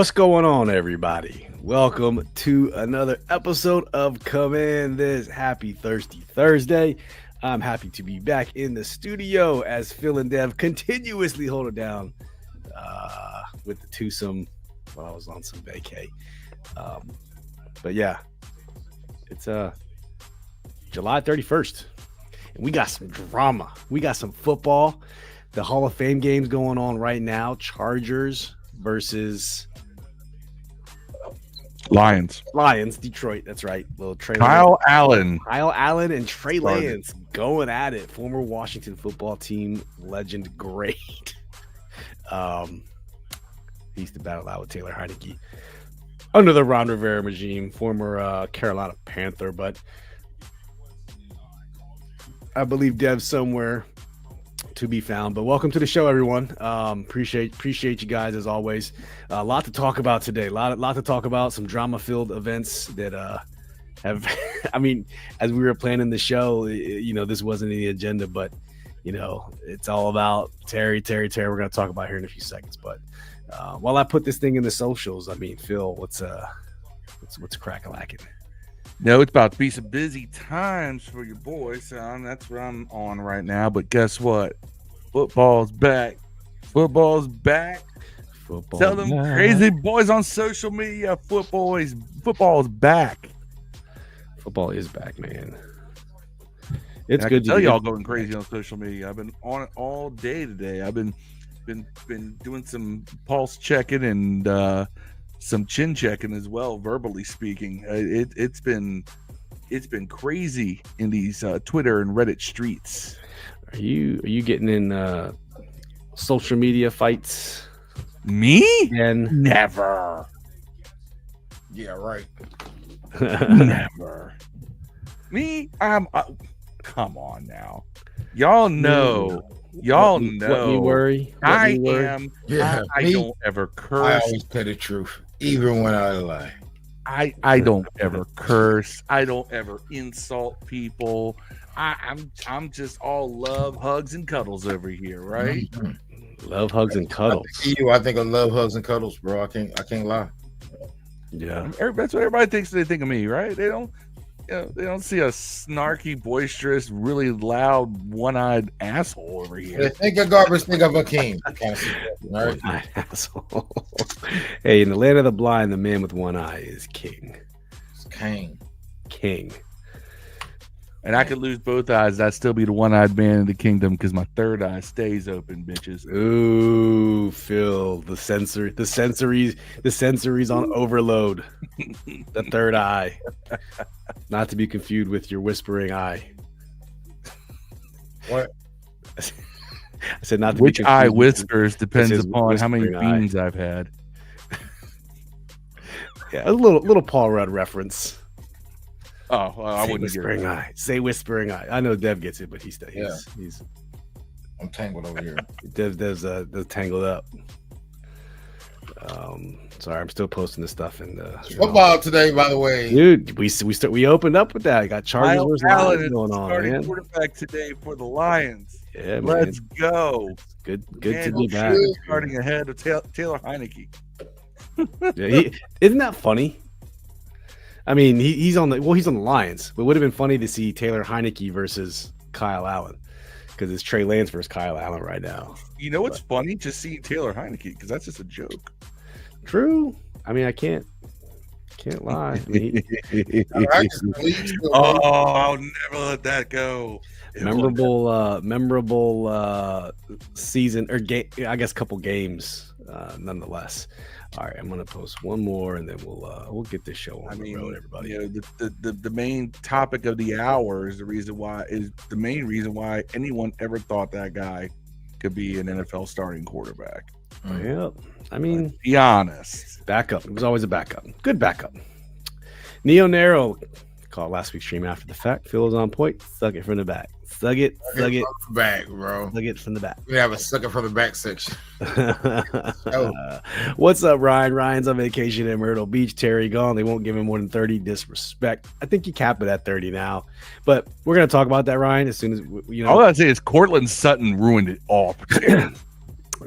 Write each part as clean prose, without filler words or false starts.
What's going on, everybody? Welcome to another episode of This Happy Thirsty Thursday. I'm happy to be back in the studio as Phil and Dev continuously hold it down with the twosome while I was on some vacay. But yeah, it's July 31st, and we got some drama. We got some football. The Hall of Fame game's going on right now. Chargers versus Lions, Detroit. That's right. Little Trey Kyle Allen and Trey Lance going at it. Former Washington football team legend, great. He used to battle out with Taylor Heineke under the Ron Rivera regime. Former Carolina Panther, but I believe Dev's somewhere to be found. But welcome to the show, everyone. Appreciate you guys as always. A lot to talk about today. A lot to talk about. Some drama-filled events that have. I mean, as we were planning the show, this wasn't in the agenda, but it's all about Terry. We're going to talk about here in a few seconds. But while I put this thing in the socials, I mean, Phil, what's crack-a-lacking? No, it's about to be some busy times for your boy, son. That's what I'm on right now. But guess what? Football's back. Tell them crazy boys on social media. Football's back. Football is back, man. It's and good to tell y'all going crazy on social media. I've been on it all day today. I've been doing some pulse checking and some chin checking as well, verbally speaking. It's been crazy in these Twitter and Reddit streets. Are you getting in social media fights? Me? And never. Yeah, right. Never. Me? Come on now. Y'all know. What me worry? I am. Yeah, I don't ever curse. I always tell the truth, even when I lie. I don't ever curse. I don't ever insult people. I'm just all love, hugs, and cuddles over here, right? Mm-hmm. Love, hugs, and cuddles. I think of love, hugs, and cuddles, bro. I can't lie. Yeah, that's what everybody thinks they think of me, right? They don't see a snarky, boisterous, really loud, one-eyed asshole over here. Yeah, think of garbage, think of a king. Right? One-eyed asshole. Hey, in the land of the blind, the man with one eye is king. It's King. And I could lose both eyes. I'd still be the one-eyed man in the kingdom because my third eye stays open, bitches. Ooh, Phil, the sensories on overload. The third eye. Not to be confused with your whispering eye. What? I said not to Which be eye whispers depends upon how many whispering beans I've had. Yeah, a little Paul Rudd reference. Oh, well, I wouldn't whispering eye. Say whispering eye. I know Dev gets it, but he's I'm tangled over here. Dev's tangled up. Sorry, I'm still posting this stuff in the Football today, by the way. Dude, we opened up with that. I got Chargers versus Lions going on, man. Quarterback today for the Lions. Yeah, man. Let's go. Good to be back. Starting ahead of Taylor Heineke. Yeah, isn't that funny? I mean, he's on the Lions, but it would have been funny to see Taylor Heineke versus Kyle Allen because it's Trey Lance versus Kyle Allen right now. You know what's funny? Just seeing Taylor Heineke because that's just a joke. True. I mean, I can't lie. I mean, I'll never let that go. Memorable season or game. I guess couple games, nonetheless. All right, I'm gonna post one more, and then we'll get this show on the road, everybody. The main topic of the hour is the main reason why anyone ever thought that guy could be an NFL starting quarterback. Yeah, I mean, let's be honest. Backup. It was always a backup. Good backup. Neo Nero called last week's stream after the fact. Phil is on point. Suck it from the back. Suck it from the back, bro. Suck it from the back. We have a sucker from the back section. What's up, Ryan? Ryan's on vacation in Myrtle Beach. Terry gone. They won't give him more than 30. Disrespect. I think you cap it at 30 now. But we're gonna talk about that, Ryan, as soon as All I gotta say is Cortland Sutton ruined it all.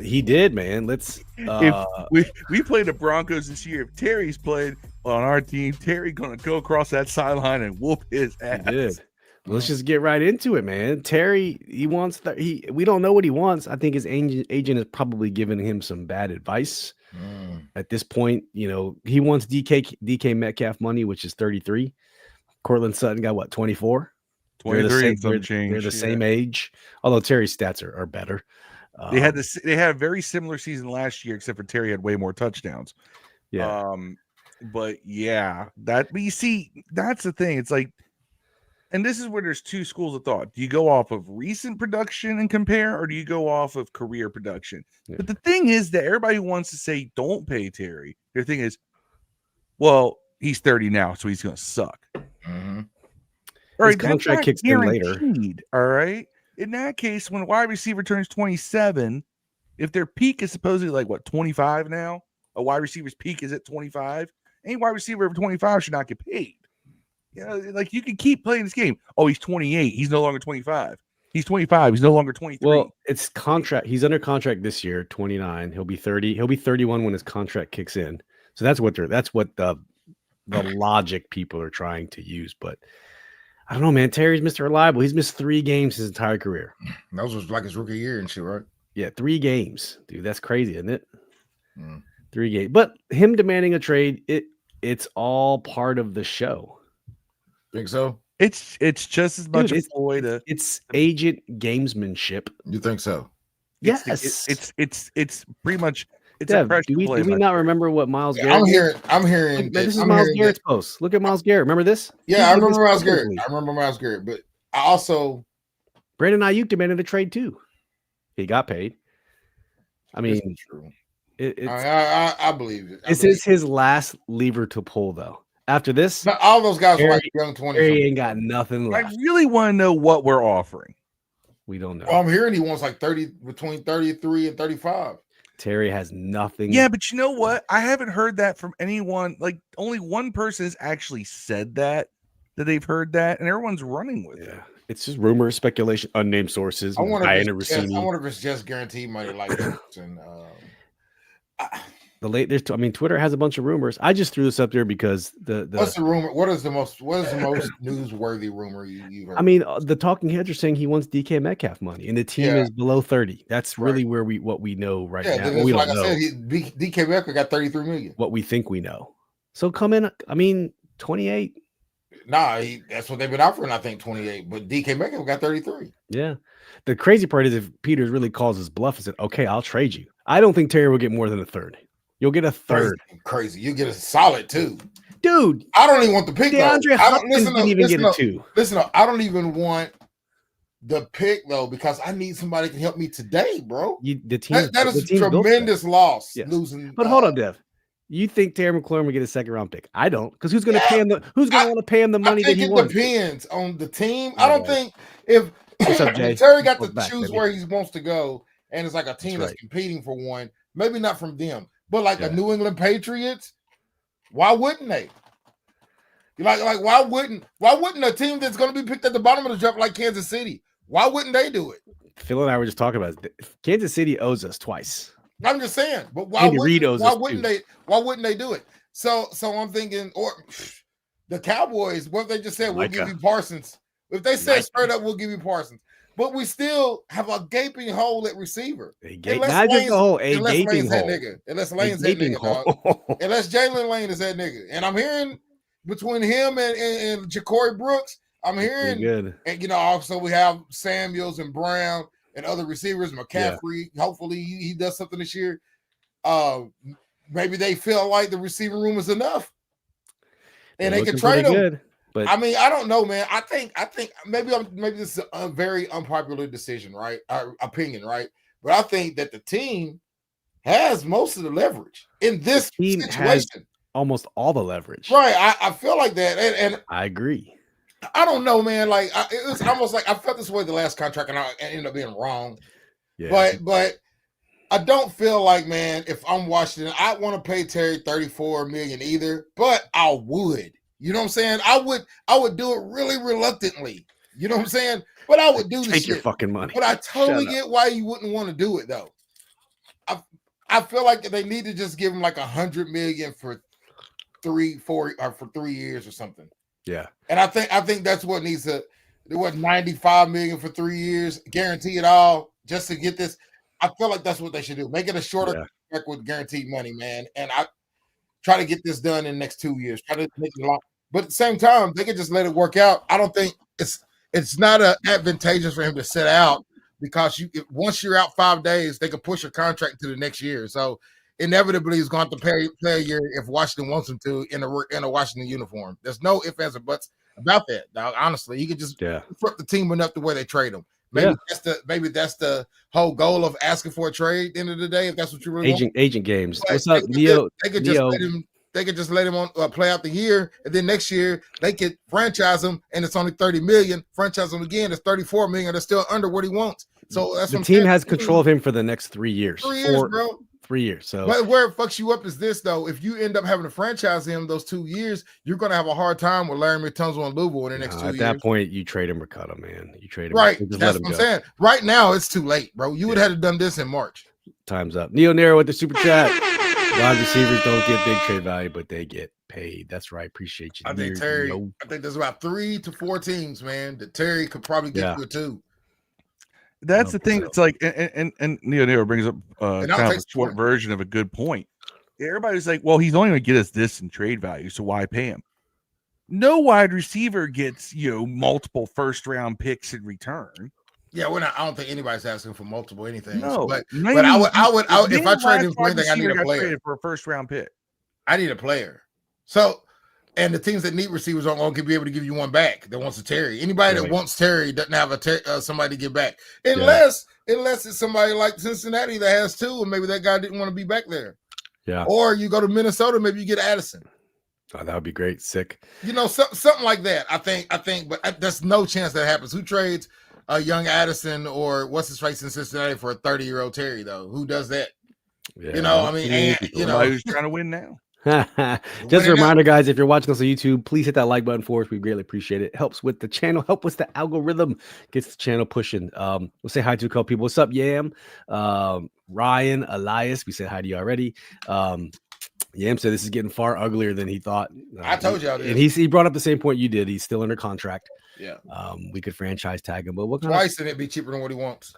He did, man. Let's. If we play the Broncos this year, if Terry's played on our team, Terry gonna go across that sideline and whoop his ass. He did. Let's just get right into it, man. Terry, he wants that. We don't know what he wants. I think his agent is probably giving him some bad advice. At this point, he wants DK Metcalf money, which is 33. Cortland Sutton got what, 24? 23 and some change. They're the same age, although Terry's stats are better. They had a very similar season last year, except for Terry had way more touchdowns. Yeah. But you see, that's the thing. It's like, and this is where there's two schools of thought. Do you go off of recent production and compare, or do you go off of career production? Yeah. But the thing is that everybody wants to say, don't pay Terry. Their thing is, well, he's 30 now, so he's going to suck. Mm-hmm. All right, his contract kicks in later. All right. In that case, when a wide receiver turns 27, if their peak is supposedly like 25 now, a wide receiver's peak is at 25. Any wide receiver over 25 should not get paid. Like you can keep playing this game. Oh, he's 28. He's no longer 25. He's 25. He's no longer 23. Well, it's contract. He's under contract this year, 29. He'll be 30. He'll be 31 when his contract kicks in. So that's what the logic people are trying to use. But I don't know, man. Terry's Mr. Reliable. He's missed 3 games his entire career. That was like his rookie year and shit, right? Yeah, 3 games, dude. That's crazy, isn't it? 3 games. But him demanding a trade, it's all part of the show. Think so? It's just as much a ploy to. It's agent gamesmanship. You think so? Yes. It's pretty much. It's Dev, a pressure do we not remember what Myles Garrett? I'm hearing. This is Myles Garrett's post. Look at Myles Garrett. Remember this? Yeah, I remember Myles Garrett. But I also Brandon Ayuk demanded a trade too. He got paid. I mean, true. I believe it. This is his last lever to pull, though. After this, all those guys were like young 20. He ain't got nothing left. I really want to know what we're offering. We don't know. Well, I'm hearing he wants like 30, between 33 and 35. Terry has nothing. Yeah, but you know what? I haven't heard that from anyone. Like only one person has actually said that they've heard that, and everyone's running with it. It's just rumor, speculation, unnamed sources. I wonder if it's just guaranteed money like this. And Twitter has a bunch of rumors. I just threw this up there because what's the rumor? What is the most newsworthy rumor you've heard? I mean, the talking heads are saying he wants DK Metcalf money, and the team is below 30. That's really where what we know right now. We like I said, DK Metcalf got 33 million. What we think we know. So come in. I mean, 28. Nah, that's what they've been offering. I think 28, but DK Metcalf got 33. Yeah. The crazy part is if Peters really calls his bluff and said, "Okay, I'll trade you." I don't think Terry will get more than a third. You'll get a third. Crazy. You get a solid 2. Dude. I don't even want the pick. DeAndre Hopkins didn't even get a 2. Listen, I don't even want the pick though, because I need somebody that can help me today, bro. That is a tremendous loss losing. But hold on, Dev. You think Terry McLaurin will get a 2nd-round pick? I don't, because who's going to pay him? Who's going to want to pay him the money that he wants? It depends on the team. I don't think if Terry got to choose where he wants to go, and it's like a team that's competing for one, maybe not from them. But like a New England Patriots, why wouldn't they? Like why wouldn't a team that's going to be picked at the bottom of the draft like Kansas City? Why wouldn't they do it? Phil and I were just talking about it. Kansas City owes us twice. I'm just saying, but why wouldn't they do it? So I'm thinking, or the Cowboys, what if they just said we'll give you Parsons? If they said straight up we'll give you Parsons, but we still have a gaping hole at receiver. Not just a hole, a gaping hole. Unless Lane's that nigga, dog. Unless Jalen Lane is that nigga. And I'm hearing between him and Ja'Cory Brooks, I'm hearing, and also we have Samuels and Brown and other receivers, McCaffrey. Yeah. Hopefully he does something this year. Maybe they feel like the receiver room is enough, and they can trade him. Good, but I mean, I don't know, man. I think maybe this is a very unpopular decision, right? Opinion, right? But I think that the team has most of the leverage in this situation. Almost all the leverage, right? I feel like that, and I agree. I don't know, man. Like it was almost like I felt this way the last contract, and I ended up being wrong. Yeah. But I don't feel like, man, if I'm Washington, I want to pay Terry $34 million either. But I would, you know what I'm saying? I would do it really reluctantly. You know what I'm saying? But I would do the shit. Take your fucking money. But I totally get why you wouldn't want to do it though. I feel like they need to just give him like $100 million for 3 years or something. Yeah. And I think that's what needs to. What, $95 million for 3 years, guarantee it all, just to get this. I feel like that's what they should do. Make it a shorter contract with guaranteed money, man. And I try to get this done in the next 2 years. Try to make it long. But at the same time, they can just let it work out. I don't think it's not advantageous for him to sit out, because once you're out 5 days, they can push your contract to the next year. So inevitably, he's going to play a year if Washington wants him to in a Washington uniform. There's no ifs, ands, or buts about that, dog. Honestly, you could just flip the team enough the way they trade him. Maybe that's the whole goal of asking for a trade at the end of the day, if that's what you really want. Agent games. But what's up, Neo? They could just let him on play out the year, and then next year they could franchise him, and it's only $30 million. Franchise him again, it's $34 million. They're still under what he wants. So that's the what team has control of him for the next 3 years. 3 years, bro. 3 years. So, but where it fucks you up is this, though. If you end up having to franchise him those 2 years, you're going to have a hard time with Larry Tunsil and Louisville in the next 2 years. At that point, you trade him or cut him, man. You trade him. Right. That's what I'm saying. Right now, it's too late, bro. You would have done this in March. Time's up. Neo Nero with the super chat. Wide receivers don't get big trade value, but they get paid. That's right. Appreciate you. I think there's about 3 to 4 teams, man, that Terry could probably get to it too. That's the thing. It's like, and Neo brings up kind of a short version of a good point. Everybody's like, well, he's only going to get us this in trade value, so why pay him? No wide receiver gets multiple first round picks in return. Yeah, I don't think anybody's asking for multiple anything. No, but I would if I trade him for anything, I need a player for a first round pick. I need a player. So. And the teams that need receivers aren't going to be able to give you one back that wants a Terry. Anybody that wants Terry doesn't have somebody to give back. Unless it's somebody like Cincinnati that has 2, and maybe that guy didn't want to be back there. Yeah. Or you go to Minnesota, maybe you get Addison. Oh, that would be great. Sick. Something like that. I think, but there's no chance that happens. Who trades a young Addison or what's his face in Cincinnati for a 30-year-old Terry, though? Who does that? Yeah. Who's trying to win now? Just a reminder, guys, if you're watching us on YouTube, please hit that like button for us. We greatly appreciate it. Helps with the channel, help with the algorithm, gets the channel pushing. We'll say hi to a couple people. What's up, Yam? Ryan, Elias, we said hi to you already. Yam said this is getting far uglier than he thought. I told y'all this. And he brought up the same point you did. He's still under contract. Yeah. We could franchise tag him, but what twice and it'd be cheaper than what he wants.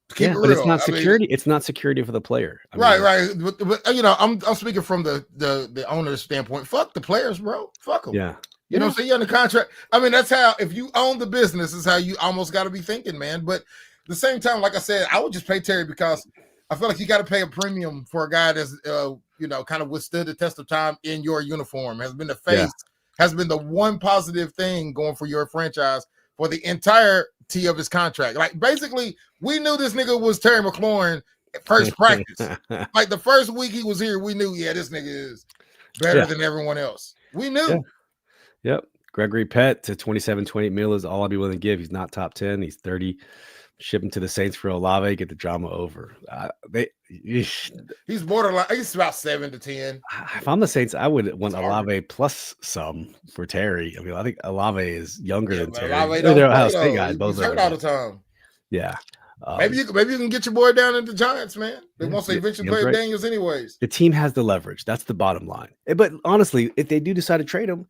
But it's not security. It's not security for the player. Right. But I'm speaking from the owner's standpoint. Fuck the players, bro. Fuck them. Yeah. You know what I'm saying? You're under contract. I mean, that's how, if you own the business, is how you almost got to be thinking, man. But at the same time, like I said, I would just pay Terry because I feel like you got to pay a premium for a guy that's, kind of withstood the test of time in your uniform, has been the face, has been the one positive thing going for your franchise for the entirety of his contract. Like, basically, we knew this nigga was Terry McLaurin at first practice. Like, the first week he was here, we knew, this nigga is better than everyone else. We knew. Yeah. Yep. Gregory Pett to 27-28 mil is all I'll be willing to give. He's not top 10. He's 30. Ship him to the Saints for Olave, get the drama over. He's borderline. He's about 7 to 10. If I'm the Saints, I would want Olave plus some for Terry. I mean, I think Olave is younger than Terry. They're Ohio State guys. Both hurt all the time. Yeah. Maybe you can get your boy down at the Giants, man. They want to eventually play Daniels anyways. The team has the leverage. That's the bottom line. But honestly, if they do decide to trade him,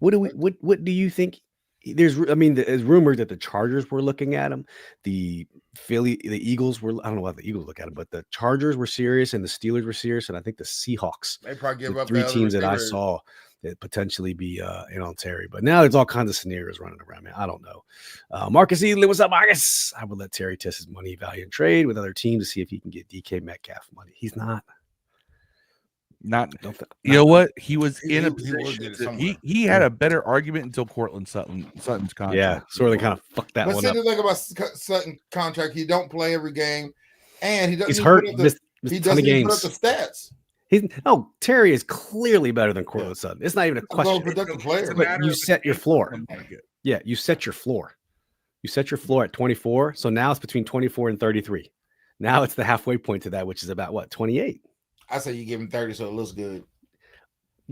what do you think? There's rumored that the Chargers were looking at him. The Eagles were, I don't know what the Eagles look at him, but the Chargers were serious and the Steelers were serious. And I think the Seahawks, they probably give up 3 teams that I saw that potentially be in on Terry. But now there's all kinds of scenarios running around, man. I don't know. Marcus Easley, what's up, Marcus? I would let Terry test his money value and trade with other teams to see if he can get DK Metcalf money. He's not. You know what? He was in a position. He had a better argument until Cortland Sutton's contract. Yeah, sort of kind of fucked that one up. But see, the thing about Sutton's contract, he don't play every game, and he doesn't. He's hurt. He doesn't even put up the stats. Terry is clearly better than Cortland Sutton. It's not even a question. Productive player. But you set your floor. Yeah, you set your floor. You set your floor at 24. So now it's between 24 and 33. Now it's the halfway point to that, which is about what, 28. I say you give him 30 so it looks good.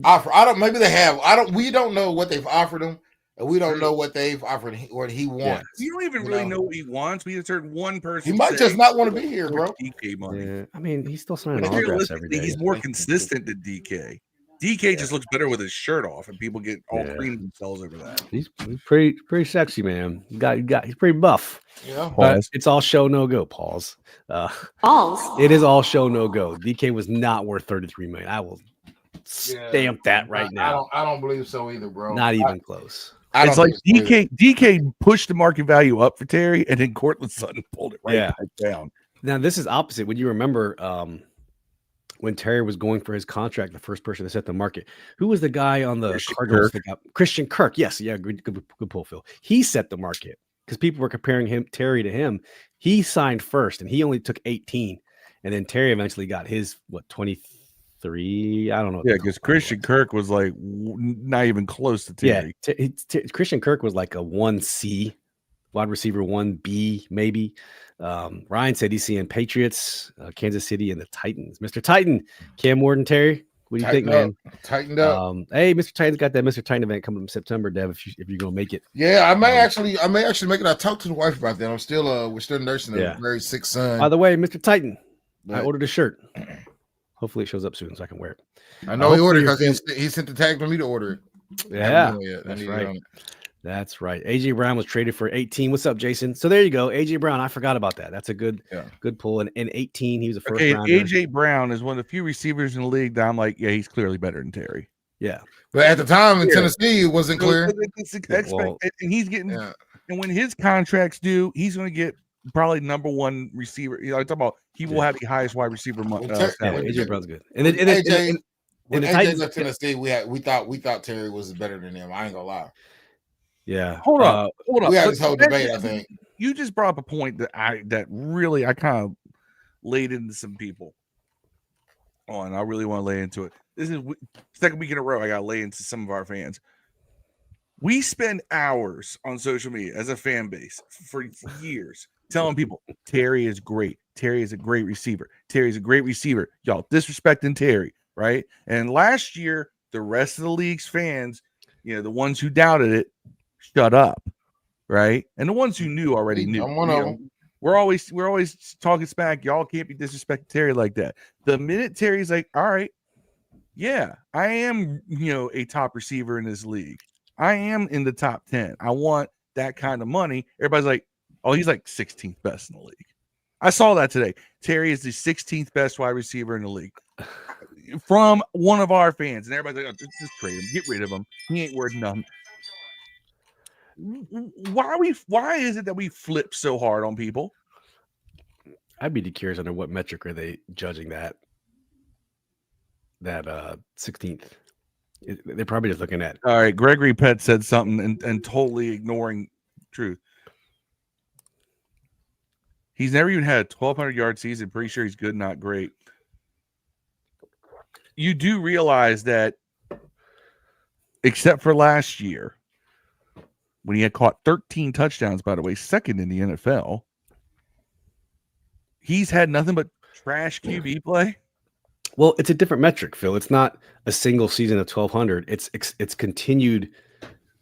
Offer. Maybe they have. We don't know what they've offered him. and we don't know what they've offered, what he wants. Yeah. We don't even really know what he wants. We just heard one person. He might just not want to be here, bro. DK money. Yeah. I mean, he's still signing autographs every day. He's more consistent than DK. DK just looks better with his shirt off, and people get all cream themselves over that. He's pretty sexy, man. He's pretty buff. Yeah, it's all show no go. Pause. It is all show no go. DK was not worth $33 million. I will stamp that right now. I don't believe so either, bro. Not even close. It's like DK pushed the market value up for Terry, and then Cortland Sutton pulled it back down. Now this is opposite. Would you remember when Terry was going for his contract, the first person to set the market? Who was the guy on the Cardinals? Christian Kirk. Yes, yeah, good pull, Phil. He set the market because people were comparing Terry to him. He signed first, and he only took 18, and then Terry eventually got his 23. I don't know. Yeah, because Christian Kirk was like not even close to Terry. Yeah, Christian Kirk was like a 1C, wide receiver 1B maybe. Ryan said he's seeing Patriots, Kansas City, and the Titans. Mr. Titan, Cam Ward and Terry. What do you think, man? Tightened up. Hey, Mr. Titan's got that Mr. Titan event coming in September, Dev. If you're gonna make it. Yeah, I may actually make it. I talked to the wife about that. We're still nursing a very sick son. By the way, Mr. Titan, I ordered a shirt. Hopefully it shows up soon so I can wear it. I know he ordered because he sent the tag for me to order it. Yeah, that's right. That's right. AJ Brown was traded for 18. What's up, Jason? So there you go. AJ Brown. I forgot about that. That's a good pull. And in 18, he was a first rounder. AJ Brown is one of the few receivers in the league that I'm like, yeah, he's clearly better than Terry. Yeah. But at the time in Tennessee, it wasn't clear. And he's getting, and when his contract's due, he's going to get probably number one receiver. You know, I'm talking about he will have the highest wide receiver. AJ Brown's good. And AJ, when AJ left Tennessee, we thought Terry was better than him. I ain't gonna lie. Yeah. Hold up. We had this whole debate, I think. You just brought up a point that I kind of laid into some people on. I really want to lay into it. This is second week in a row I got to lay into some of our fans. We spend hours on social media as a fan base for years telling people Terry is great. Terry is a great receiver. Terry's a great receiver. Y'all disrespecting Terry, right? And last year, the rest of the league's fans, the ones who doubted it, shut up, right? And the ones who knew already knew. I'm one of them. We're always talking smack. Y'all can't be disrespecting Terry like that. The minute Terry's like, all right, yeah, I am, a top receiver in this league. I am in the top 10. I want that kind of money. Everybody's like, oh, he's like 16th best in the league. I saw that today. Terry is the 16th best wide receiver in the league from one of our fans. And everybody's like, oh, just trade him. Get rid of him. He ain't worth nothing. Why is it that we flip so hard on people? I'd be curious under what metric are they judging that 16th. They're probably just looking at. All right, Gregory Pett said something and totally ignoring truth. He's never even had a 1,200-yard season. Pretty sure he's good, not great. You do realize that, except for last year, when he had caught 13 touchdowns, by the way, second in the NFL, he's had nothing but trash QB play. Well, it's a different metric, Phil. It's not a single season of 1,200. It's continued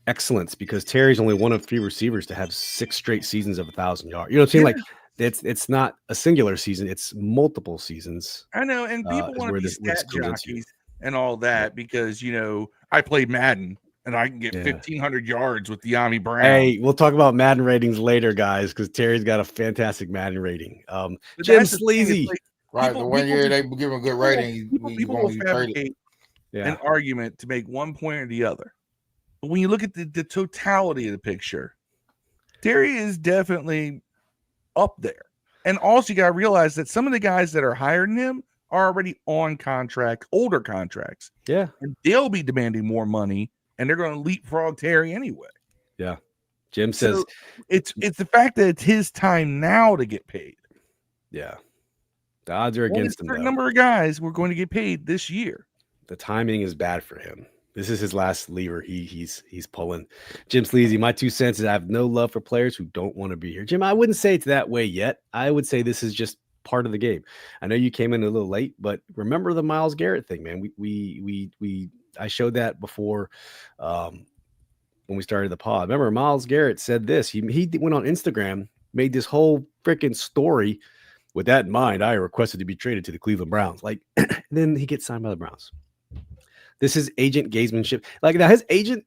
excellence because Terry's only one of 3 receivers to have 6 straight seasons of 1,000 yards. You know what I'm saying? Like it's not a singular season; it's multiple seasons. I know, and people want to be stat jockeys and all that because I played Madden. And I can get 1,500 yards with De'Ami Brown. Hey, we'll talk about Madden ratings later, guys, because Terry's got a fantastic Madden rating. Jim Sleazy. Right, the 1 year they give him a good rating. People will fabricate an argument to make one point or the other. But when you look at the totality of the picture, Terry is definitely up there. And also you got to realize that some of the guys that are higher than him are already on contract, older contracts. Yeah. And they'll be demanding more money. And they're going to leapfrog Terry anyway. Yeah. Jim says it's the fact that it's his time now to get paid. Yeah. The odds are against him. A number of guys were going to get paid this year. The timing is bad for him. This is his last lever he's pulling. Jim Sleazy, my 2 cents is I have no love for players who don't want to be here. Jim, I wouldn't say it's that way yet. I would say this is just part of the game. I know you came in a little late, but remember the Myles Garrett thing, man. I showed that before when we started the pod. Remember, Myles Garrett said this. He went on Instagram, made this whole freaking story. With that in mind, I requested to be traded to the Cleveland Browns. Like, then he gets signed by the Browns. This is agent gamesmanship. Like, now his agent,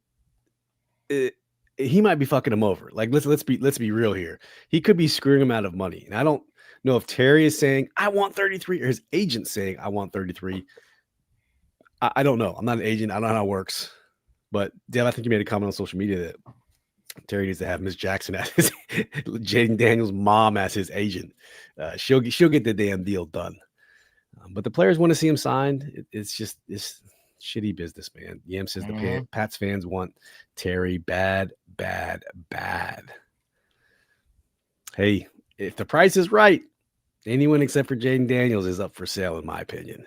he might be fucking him over. Like, let's be real here. He could be screwing him out of money. And I don't know if Terry is saying I want 33 or his agent saying I want 33. I don't know. I'm not an agent. I don't know how it works. But Dev, I think you made a comment on social media that Terry needs to have Miss Jackson as his Jayden Daniels' mom as his agent. She'll get the damn deal done. But the players want to see him signed. It's shitty business, man. Yam says the Pats fans want Terry bad. Hey, if the price is right, anyone except for Jayden Daniels is up for sale, in my opinion.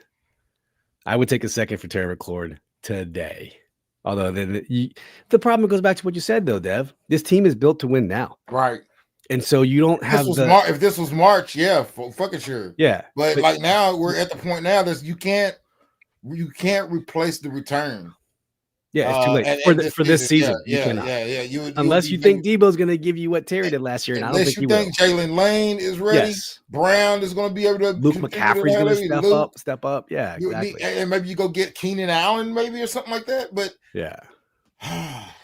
I would take a second for Terry McLaurin today. Although the problem goes back to what you said, though, Dev. This team is built to win now. Right. And so you don't have if this was March, yeah, fucking sure. Yeah. But like now we're at the point now that you can't replace the return. Yeah, it's too late for this season. Yeah. Unless you think Debo's going to give you what Terry did last year, and I don't think he will. Jalen Lane is ready. Yes. Brown is going to be able to. Luke McCaffrey's going to step up. Yeah, exactly. And maybe you go get Keenan Allen, maybe or something like that. But yeah,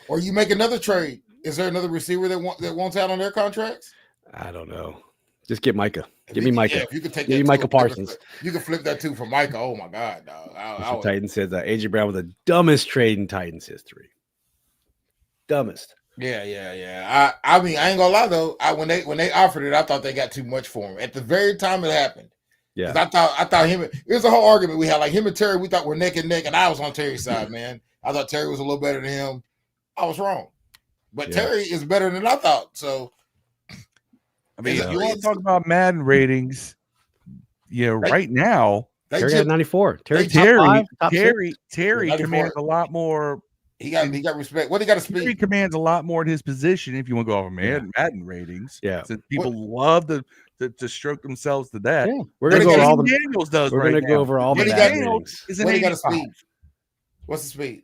or you make another trade. Is there another receiver that wants out on their contracts? I don't know. Just get Micah. Give me Micah. If you could take Give me Micah Parsons. You can flip that too for Micah. Oh my God, dog. Titans says AJ Brown was the dumbest trade in Titans history. Dumbest. Yeah. I mean, I ain't gonna lie though. When they offered it, I thought they got too much for him. At the very time it happened. Yeah. I thought him. It was a whole argument we had. Like him and Terry, we thought we're neck and neck, and I was on Terry's side, man. I thought Terry was a little better than him. I was wrong. But Terry is better than I thought. So, I mean, you want to talk about Madden ratings? Right now, Terry got 94. Terry commands a lot more. He got respect. What he got to speak? Terry commands a lot more in his position. If you want to go off of Madden ratings, since people love to stroke themselves to death. Yeah. We're gonna go over all the Daniels does. We're gonna go over all the Madden ratings. What he got to speed? What's the speed?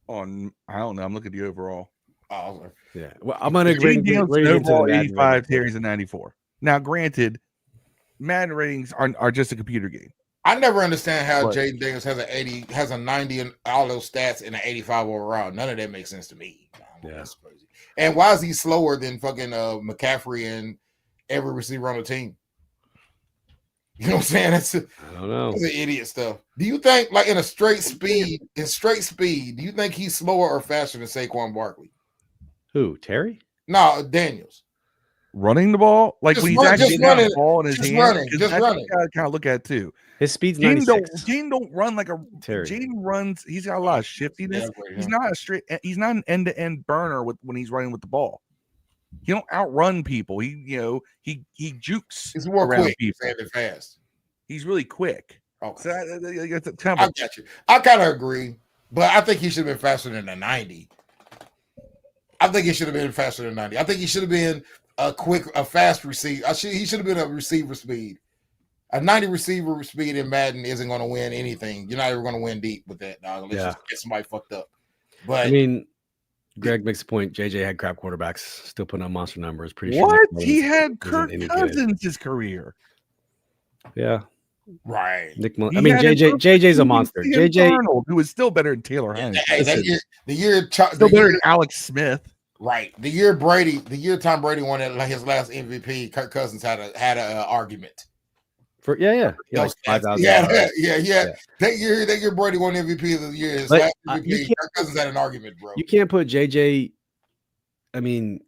I don't know. I'm looking at the overall. Oh, yeah. Well, I'm gonna bring overall 85. Terry's a 94. Now, granted, Madden ratings are just a computer game. I never understand how Jayden Daniels has a 90 in all those stats and an 85 overall. None of that makes sense to me. That's crazy. And why is he slower than fucking McCaffrey and every receiver on the team? You know what I'm saying? I don't know. That's idiot stuff. Do you think, like in straight speed, do you think he's slower or faster than Saquon Barkley? Who? Terry? No, Daniels. Running the ball? Like when he's actually running the ball in his hand? Just running. I kind of look at it too. His speed's 96. Jayden don't run like a Terry. Jayden runs. He's got a lot of shiftiness. He's not an end-to-end burner when he's running with the ball. He don't outrun people. He jukes. He's more quick and fast. He's really quick. Okay. So I got you. I kind of agree, but I think he should have been faster than a 90. I think he should have been faster than 90. I think he should have been a fast receiver. He should have been a receiver speed. A 90 receiver speed in Madden isn't going to win anything. You're not ever going to win deep with that, dog. Let's just get somebody fucked up. But I mean, Greg makes a point. JJ had crap quarterbacks, still putting on monster numbers. Pretty sure. What? He had Kirk Cousins his career. Yeah. Right. JJ's a monster. JJ Arnold, who is still better than Taylor Hines. Still better than Alex Smith. Right. The year Tom Brady won his last MVP, Kirk Cousins had an argument. For like 5,000. Yeah. That year Brady won MVP of the year. His last MVP, Kirk Cousins had an argument, bro. You can't put JJ. I mean,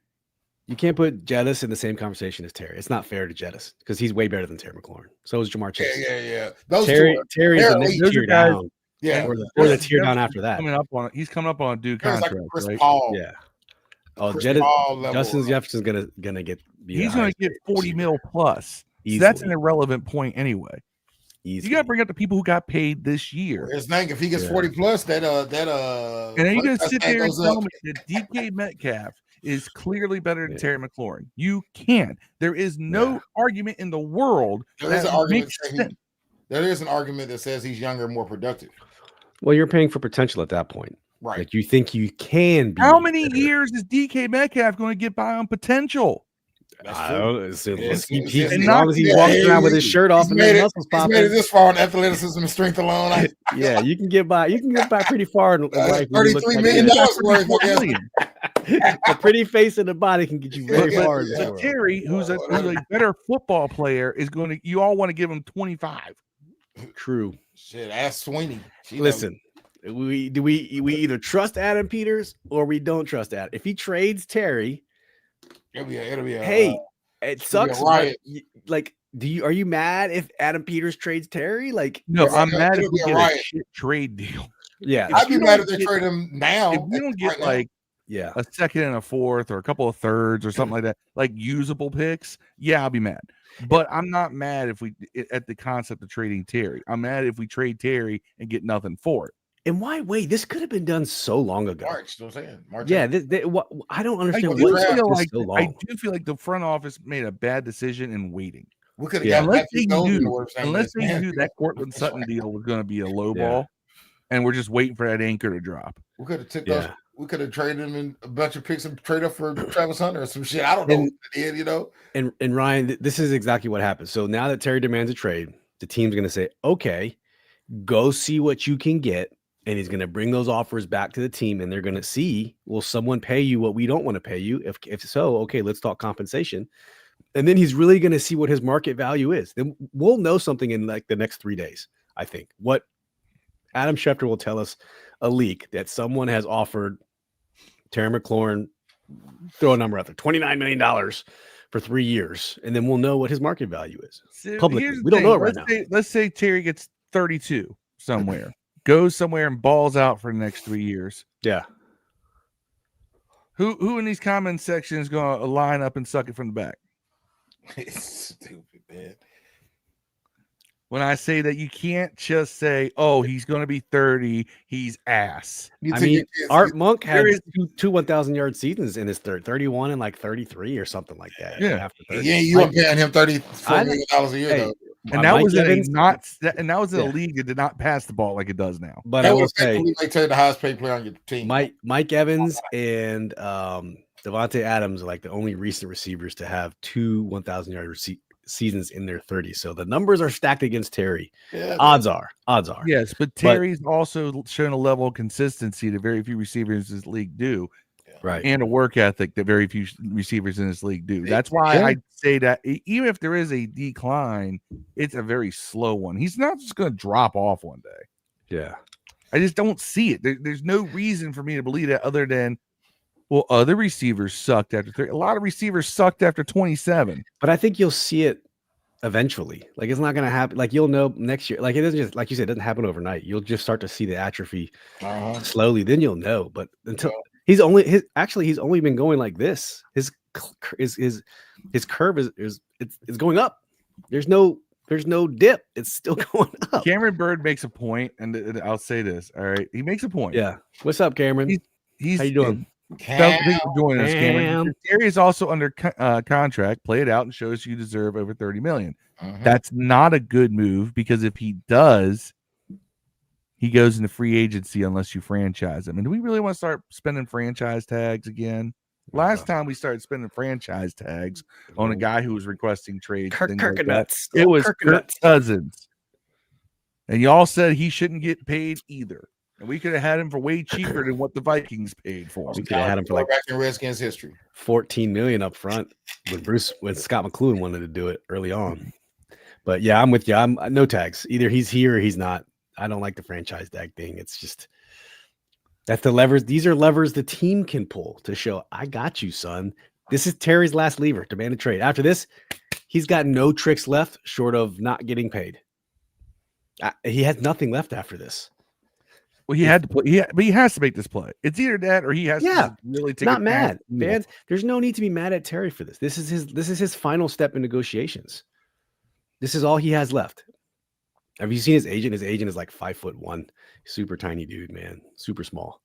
you can't put Jettis in the same conversation as Terry. It's not fair to Jettis because he's way better than Terry McLaurin. So is Jamar Chase. Yeah. Terry's the next tier down. Yeah. Or the tier down after that. He's coming up on a due contract. Like Chris right? Paul. Yeah. Oh, Justin Jefferson's gonna get. He's gonna get 40 mil plus. So that's an irrelevant point anyway. You got to bring up the people who got paid this year. His thing, if he gets 40 plus, and then you're gonna sit there and tell me that DK Metcalf is clearly better than Terry McLaurin. You can't. There is no argument in the world. There is an argument that says he's younger and more productive. Well, you're paying for potential at that point. Right. Like you think you can be. How many years is DK Metcalf going to get by on potential? That's true. As As long as he walks around with his shirt off and his muscles popping. He's made it this far on athleticism and strength alone. Yeah, you can get by. You can get by pretty far in life. $33 million worth. A pretty face and a body can get you very far in this world. Terry, who's a better football player, is going to. You all want to give him 25. True. Shit, ask Sweeney. Listen, we either trust Adam Peters or we don't trust Adam. If he trades Terry. It'll be a hey, it sucks. Like, are you mad if Adam Peters trades Terry? Like, no, I'm mad if we get a shit trade deal. Yeah, I'd be mad if they trade him now. If we don't get a second and a fourth or a couple of thirds or something like that, like usable picks, I'll be mad. But I'm not mad at the concept of trading Terry. I'm mad if we trade Terry and get nothing for it. And why wait? This could have been done so long ago. March, you know what I'm saying? March. Yeah, I don't understand I do feel like the front office made a bad decision in waiting. We could have unless they knew that Cortland Sutton deal was going to be a low ball, and we're just waiting for that anchor to drop. We could have took those. We could have traded him in a bunch of picks and trade up for Travis Hunter or some shit. I don't know what they did, you know. And Ryan, this is exactly what happened. So now that Terry demands a trade, the team's going to say, "Okay, go see what you can get." And he's going to bring those offers back to the team, and they're going to see, will someone pay you what we don't want to pay you? If so, okay, let's talk compensation. And then he's really going to see what his market value is. Then we'll know something in like the next 3 days, I think. What Adam Schefter will tell us, a leak that someone has offered Terry McLaurin, throw a number out there, $29 million for 3 years, and then we'll know what his market value is. Publicly. We don't know it right now. Let's say Terry gets 32 somewhere. Goes somewhere and balls out for the next 3 years. Yeah. Who in these comment sections is going to line up and suck it from the back? Stupid, man. When I say that you can't just say, "Oh, he's going to be 30, he's ass." I mean, Art Monk had two 1,000-yard seasons in his 31 and like 33 or something like that. Yeah, you were paying him $34 million a year though. And that was in a league that did not pass the ball like it does now. But I will say, they tell you the highest paid player on your team. Mike Evans and Devontae Adams are like the only recent receivers to have two 1,000-yard seasons in their 30s. So the numbers are stacked against Terry. Yeah, odds are. Yes, but Terry's also shown a level of consistency that very few receivers in this league do. Right. And a work ethic that very few receivers in this league do. That's why I say that even if there is a decline, it's a very slow one. He's not just going to drop off one day. Yeah. I just don't see it. There's no reason for me to believe that other than, well, other receivers sucked after 30. A lot of receivers sucked after 27. But I think you'll see it eventually. Like, it's not going to happen. Like, you'll know next year. Like, it doesn't just, like you said, it doesn't happen overnight. You'll just start to see the atrophy slowly. Then you'll know. But until he's only been going like this. His curve is going up. There's no dip. It's still going up. Cameron Bird makes a point, and I'll say this. All right, he makes a point. Yeah. What's up, Cameron? He's how you doing? Thank you for joining us, Cameron. Terry is also under contract. Play it out and shows you deserve over $30 million. That's not a good move because if he does, he goes into free agency unless you franchise him. And do we really want to start spending franchise tags again? Last time we started spending franchise tags on a guy who was requesting trades, it was Kirk Cousins. And y'all said he shouldn't get paid either. And we could have had him for way cheaper than what the Vikings paid for him. We could have had him for like back in Redskins history. $14 million up front when Scott McLuhan wanted to do it early on. But yeah, I'm with you. I'm no tags. Either he's here or he's not. I don't like the franchise tag thing. It's just that's the levers. These are levers the team can pull to show I got you, son. This is Terry's last lever, demand a trade. After this, he's got no tricks left short of not getting paid. He has nothing left after this. Well, he had to play, but he has to make this play. It's either that or he has to really take. Not mad, fans. There's no need to be mad at Terry for this. This is his final step in negotiations. This is all he has left. Have you seen his agent? His agent is like 5'1", super tiny dude, man, super small.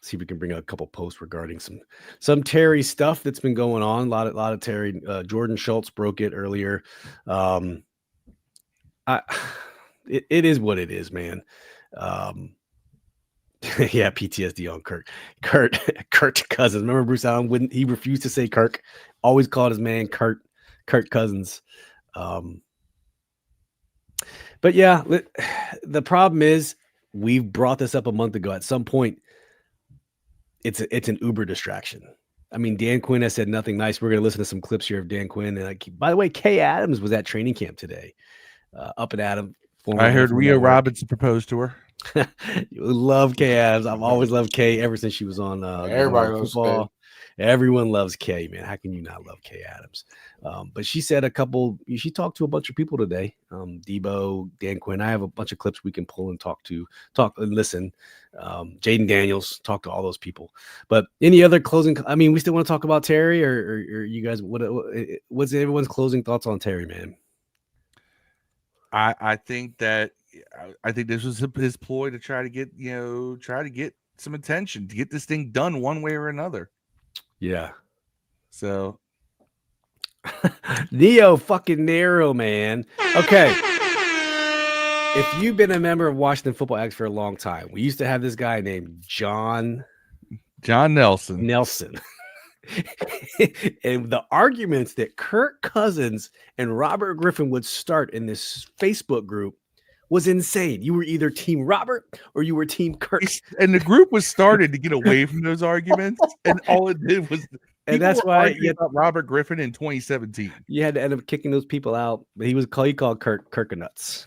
See if we can bring a couple posts regarding some Terry stuff that's been going on. A lot of Terry. Jordan Schultz broke it earlier. It is what it is, man. Yeah, PTSD on Kirk. Kurt Cousins. Remember Bruce Allen? He refused to say Kirk. Always called his man Kirk Cousins. But yeah, the problem is we brought this up a month ago. At some point, it's an Uber distraction. I mean, Dan Quinn has said nothing nice. We're going to listen to some clips here of Dan Quinn. And by the way, Kay Adams was at training camp today. Up and Adam. I heard Rio Robinson proposed to her. You love Kay Adams. I've always loved Kay ever since she was on everybody loves football. Kay. Everyone loves Kay, man. How can you not love Kay Adams? But she said she talked to a bunch of people today. Debo, Dan Quinn. I have a bunch of clips we can pull and talk and listen. Jayden Daniels, talk to all those people. But any other closing? I mean, we still want to talk about Terry, or you guys? What's everyone's closing thoughts on Terry, man? I think this was his ploy to try to get some attention, to get this thing done one way or another. Yeah. So Neo fucking narrow, man. Okay. If you've been a member of Washington Football X for a long time, we used to have this guy named John Nelson. And the arguments that Kirk Cousins and Robert Griffin would start in this Facebook group was insane. You were either Team Robert or you were Team Kirk. And the group was started to get away from those arguments, and all it did was, and that's why you got Robert Griffin in 2017. You had to end up kicking those people out. But he called Kirkanuts.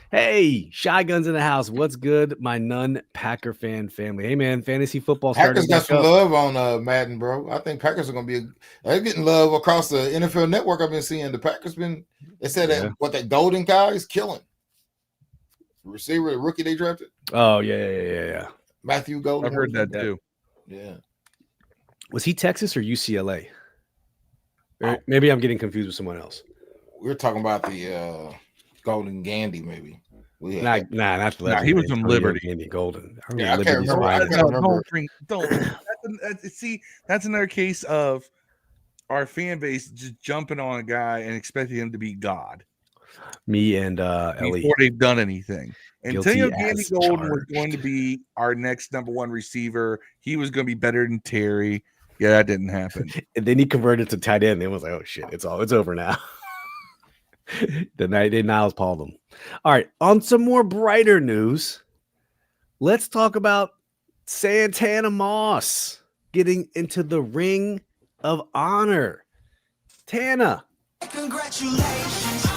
Hey, Shy Guns in the house. What's good, my non-Packer fan family? Hey, man, fantasy football started. Packers got some love on Madden, bro. I think Packers are going to be they're getting love across the NFL network. I've been seeing the Packers they said that Golden guy is killing. Receiver, the rookie they drafted. Oh, yeah. Matthew Golden. I've heard that too. Yeah. Was he Texas or UCLA? Or maybe I'm getting confused with someone else. We're talking about the Golden Gandy, maybe. Not the legend. He was from Liberty. Gandy Golden. I can't remember. See, that's another case of our fan base just jumping on a guy and expecting him to be God. Me and Ellie. Before they've done anything. Antonio Gandy Golden was going to be our next number one receiver. He was going to be better than Terry. Yeah, that didn't happen. And then he converted to tight end. It was like, oh shit, it's over now. The night they Niles Pauled him. All right, on some more brighter news, let's talk about Santana Moss getting into the Ring of Honor. Tana. Congratulations. It's a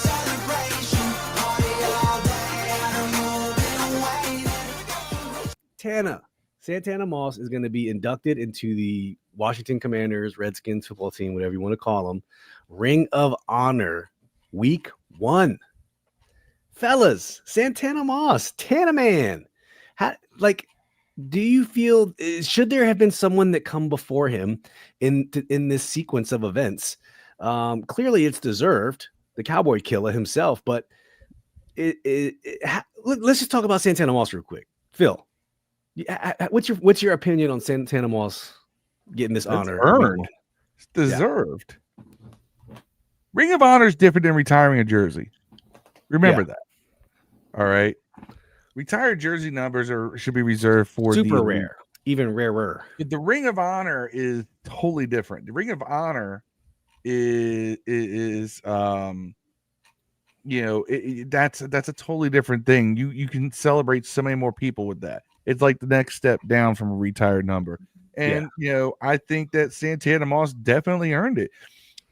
celebration. Party all day. I know you've been waiting. Tana. Santana Moss is going to be inducted into the Washington Commanders, Redskins football team, whatever you want to call them, Ring of Honor. Week 1. Fellas, Santana Moss, Tana Man. Do you feel, should there have been someone that come before him in this sequence of events? Clearly it's deserved, the Cowboy Killer himself, but let's just talk about Santana Moss real quick. Phil, what's your opinion on Santana Moss getting this honor? Earned. It's deserved. Yeah. Ring of Honor is different than retiring a jersey. Remember that. All right. Retired jersey numbers should be reserved for super rare, even rarer. The Ring of Honor is totally different. The Ring of Honor is that's a totally different thing. You can celebrate so many more people with that. It's like the next step down from a retired number. And I think that Santana Moss definitely earned it.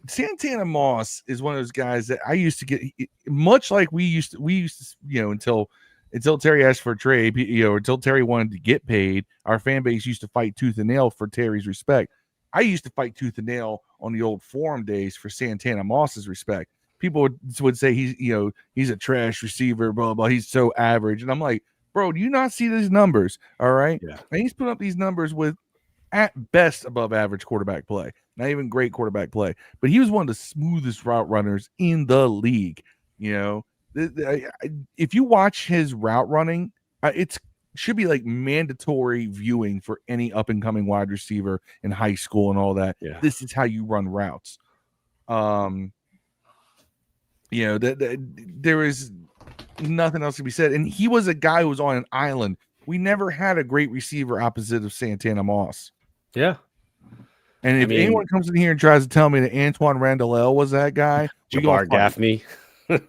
Santana Moss is one of those guys that I used to get, much like we used to, until Terry asked for a trade, until Terry wanted to get paid, our fan base used to fight tooth and nail for Terry's respect. I used to fight tooth and nail on the old forum days for Santana Moss's respect. People would say he's a trash receiver, blah, blah, he's so average. And I'm like, bro, do you not see these numbers? All right. Yeah. And he's putting up these numbers with at best above average quarterback play, not even great quarterback play, but he was one of the smoothest route runners in the league. If you watch his route running, it should be like mandatory viewing for any up and coming wide receiver in high school and all that. Yeah. This is how you run routes. There is nothing else can be said. And he was a guy who was on an island. We never had a great receiver opposite of Santana Moss. Yeah. And if anyone comes in here and tries to tell me that Antoine Randall was that guy, Jabbar Gaffney. And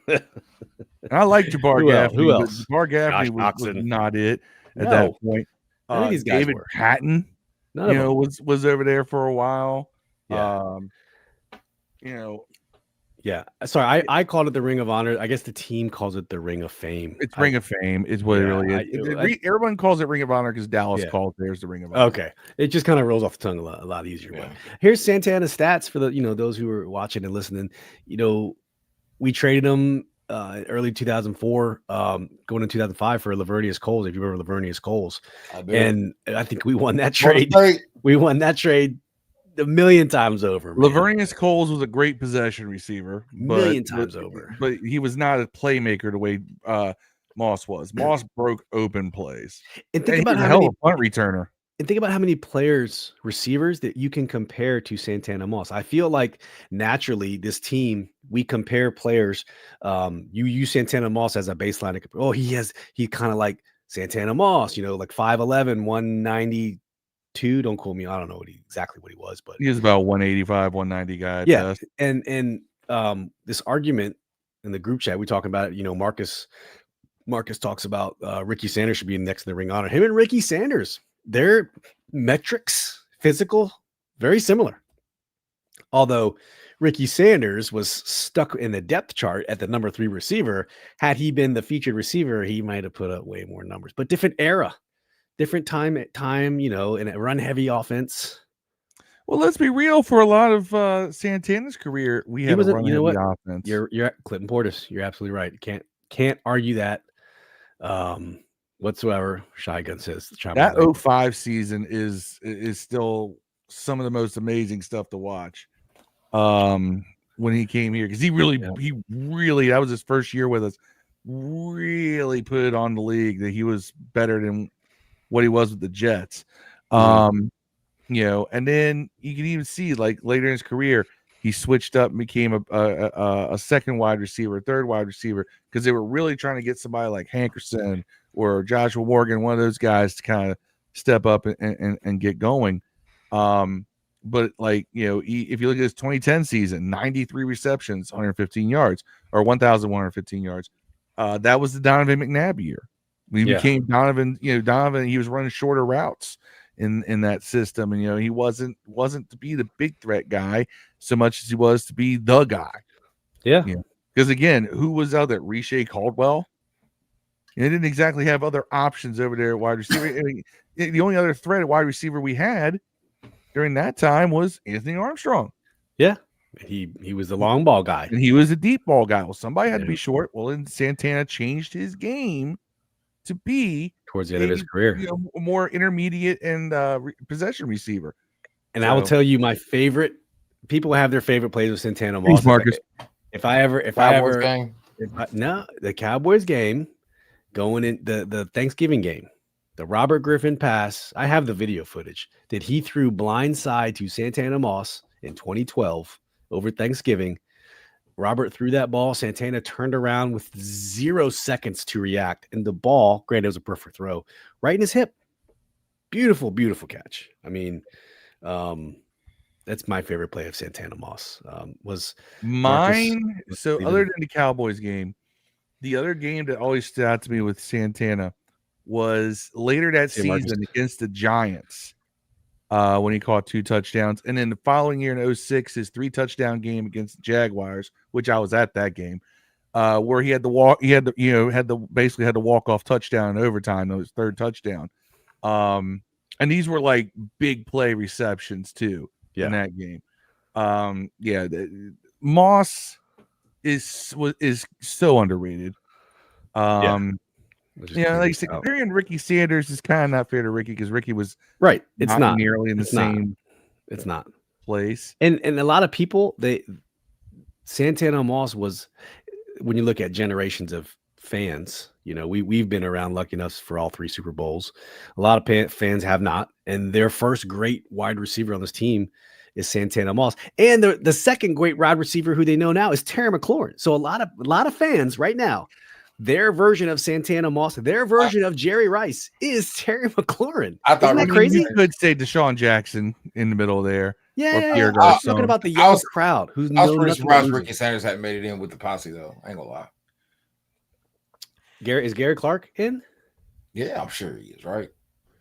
I like Jabbar Gaffney. Who else? Jabbar Gaffney was not it at that point. I think these guys David were. Patton, was over there for a while. Yeah. Yeah. Sorry, I called it the Ring of Honor. I guess the team calls it the Ring of Fame. It's Ring of Fame is what it really is. Everyone calls it Ring of Honor because Dallas calls theirs the Ring of Honor. Okay. It just kind of rolls off the tongue a lot easier. Yeah. But here's Santana's stats for the those who are watching and listening. We traded him early 2004, going in 2005 for Lavernius Coles. If you remember Lavernius Coles, and I think we won that trade. We won that trade a million times over. Lavernius Coles was a great possession receiver, million times over. But he was not a playmaker the way Moss was. Moss broke open plays. And think about how many punt returner. And think about how many receivers that you can compare to Santana Moss. I feel like naturally this team, we compare players. You use Santana Moss as a baseline. He kind of like Santana Moss, like 5'11", 192. Don't quote me. I don't know exactly what he was, but he was about 185, 190 guy. Yeah. And this argument in the group chat, we talking about it, Marcus talks about Ricky Sanders should be next in the Ring of Honor. Him and Ricky Sanders, their metrics, physical, very similar. Although Ricky Sanders was stuck in the depth chart at the number 3 receiver. Had he been the featured receiver, he might have put up way more numbers. But different era, different time, in a run-heavy offense. Well, let's be real. For a lot of Santana's career, we had a run-heavy offense. You're Clinton Portis. You're absolutely right. Can't argue that. Whatsoever. Shy Gun says that 05 season is still some of the most amazing stuff to watch. When he came here, because he really that was his first year with us, really put it on the league that he was better than what he was with the Jets. And then you can even see like later in his career, he switched up and became a second wide receiver, third wide receiver, because they were really trying to get somebody like Hankerson or Joshua Morgan, one of those guys, to kind of step up and get going. But if you look at his 2010 season, 93 receptions, 115 yards, or 1,115 yards. That was the Donovan McNabb year. We became Donovan. Donovan. He was running shorter routes in that system, and he wasn't to be the big threat guy so much as he was to be the guy. Yeah. Because again, who was out there? Riche Caldwell. They didn't exactly have other options over there at wide receiver. The only other threat at wide receiver we had during that time was Anthony Armstrong. Yeah. He was the long ball guy. And he was a deep ball guy. Well, somebody had to be short. Well, then Santana changed his game to be towards the end of his career, a more intermediate and possession receiver. And I will tell you, my favorite people have their favorite plays with Santana Moss. Marcus. The Cowboys game, going in the Thanksgiving game, the Robert Griffin pass. I have the video footage that he threw blindside to Santana Moss in 2012 over Thanksgiving. Robert threw that ball. Santana turned around with 0 seconds to react. And the ball, granted, it was a perfect throw, right in his hip. Beautiful, beautiful catch. I mean, that's my favorite play of Santana Moss. Was mine. So other than the Cowboys game, the other game that always stood out to me with Santana was later that season against the Giants. When he caught 2 touchdowns, and then the following year in 06, his 3-touchdown game against the Jaguars, which I was at that game, where he had basically had the walk-off touchdown in overtime, his 3rd touchdown. And these were like big play receptions too in that game. Moss is so underrated. Like I said, comparing Ricky Sanders is kind of not fair to Ricky because Ricky was right. It's not nearly in the same. It's not place. And a lot of people, Santana Moss was, when you look at generations of fans, we've been around lucky enough for all 3 Super Bowls. A lot of fans have not, and their first great wide receiver on this team is Santana Moss, and the second great wide receiver who they know now is Terry McLaurin. So a lot of fans right now, their version of Santana Moss, their version of Jerry Rice is Terry McLaurin. I thought Isn't that crazy? You could say Deshaun Jackson in the middle there. Yeah. I'm talking about the young crowd. I was pretty surprised Ricky Sanders hadn't made it in with the posse, though. I ain't gonna lie. Is Gary Clark in? Yeah, I'm sure he is, right?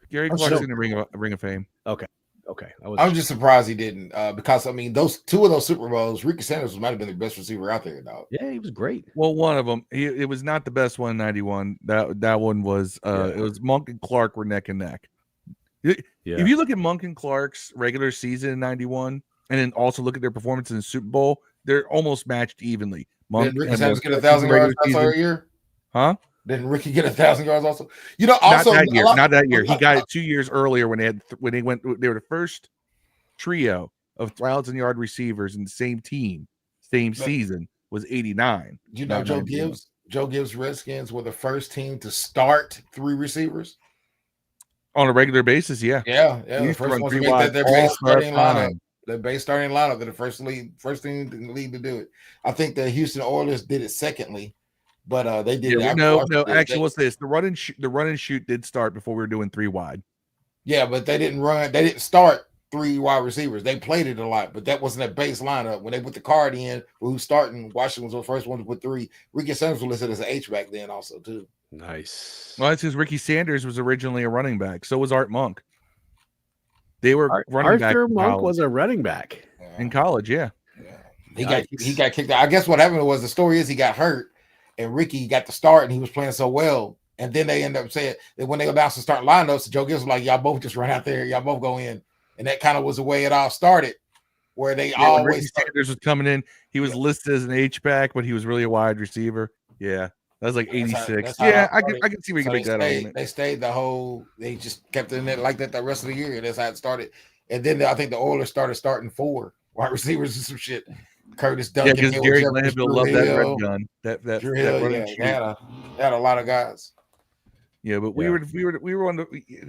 Gary Clark's in the Ring of Fame. Okay. I'm just surprised he didn't, because I mean, those two of those Super Bowls, Ricky Sanders might have been the best receiver out there, dog. Yeah, he was great. Well, one of them, it was not the best one in '91. That one was, it was Monk and Clark were neck and neck. If you look at Monk and Clark's regular season in '91, and then also look at their performance in the Super Bowl, they're almost matched evenly. Did Ricky Sanders get 1,000 yards that year? Huh? Didn't Ricky get 1,000 yards also? Also not that year. He got it 2 years earlier when they were the first trio of 1,000-yard receivers in the same team, same season was '89. Joe Gibbs Redskins were the first team to start 3 receivers on a regular basis. Yeah. The first one to make that their base starting lineup. The base starting lineup. They're the first team in the league to do it. I think the Houston Oilers did it secondly. But they did. No. Actually, what's this? The run and shoot did start before we were doing 3 wide. Yeah, but they didn't run. They didn't start 3 wide receivers. They played it a lot, but that wasn't a base lineup. When they put the card in, who's starting? Washington was the first one to put 3. Ricky Sanders was listed as an H back then, also too. Nice. Well, that's because Ricky Sanders was originally a running back. So was Art Monk. They were running back. Arthur Monk was a running back in college. Yeah. He got kicked out. I guess what happened was the story is he got hurt. And Ricky got the start, and he was playing so well. And then they end up saying that when they announced the starting lineups, Joe Gibbs was like, "Y'all both just run out there. Y'all both go in." And that kind of was the way it all started, where they always. Ricky Sanders was coming in. He was listed as an H back, but he was really a wide receiver. Yeah, that was like '86. I can see where you can make that argument. They stayed they just kept it in there like that the rest of the year. And that's how it started. And then I think the Oilers started starting 4 wide receivers and some shit. Curtis Duncan. Yeah, because Gary Glanville loved that red gun. That they had a lot of guys. Yeah, but we were on the,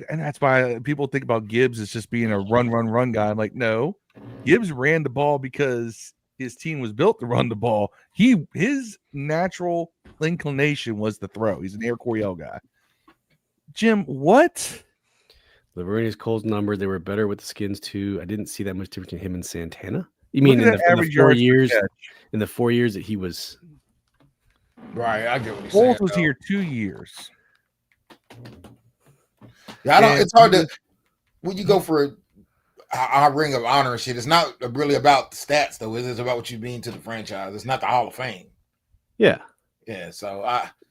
and that's why people think about Gibbs as just being a run guy. I'm like, no, Gibbs ran the ball because his team was built to run the ball. His natural inclination was to throw. He's an Air Coryell guy. Jim, what? Laveranues Cole's numbers, they were better with the Skins too. I didn't see that much difference in him and Santana. You mean in the 4 years? In the 4 years that he was right, I get what he's saying. Holt was here 2 years. Yeah, it's hard to when you go for a ring of honor and shit. It's not really about the stats though. It's about what you mean to the franchise. It's not the Hall of Fame. Yeah. So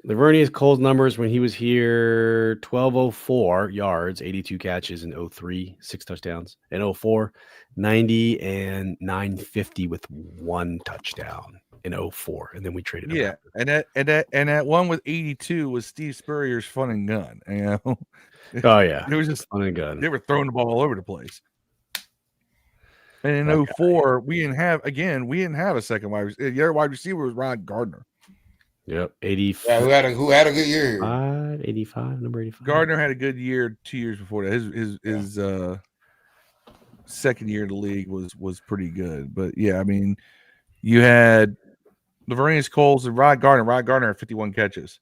Laveranues Cole's numbers when he was here: 1,204 yards, 82 catches in 03, 6 touchdowns. In 04, 90 and 950 with 1 touchdown in 04, and then we traded him. Yeah, and that one with 82 was Steve Spurrier's fun and gun. You know. Oh yeah, it was just fun and gun. They were throwing the ball all over the place. And in 04, we didn't have a second wide receiver. The other wide receiver was Ron Gardner. Yep, 85. Yeah, who had a good year? 85, number 85. Gardner had a good year 2 years before that. His second year in the league was pretty good. But yeah, I mean, you had Laveranues Coles and Rod Gardner. Rod Gardner had 51 catches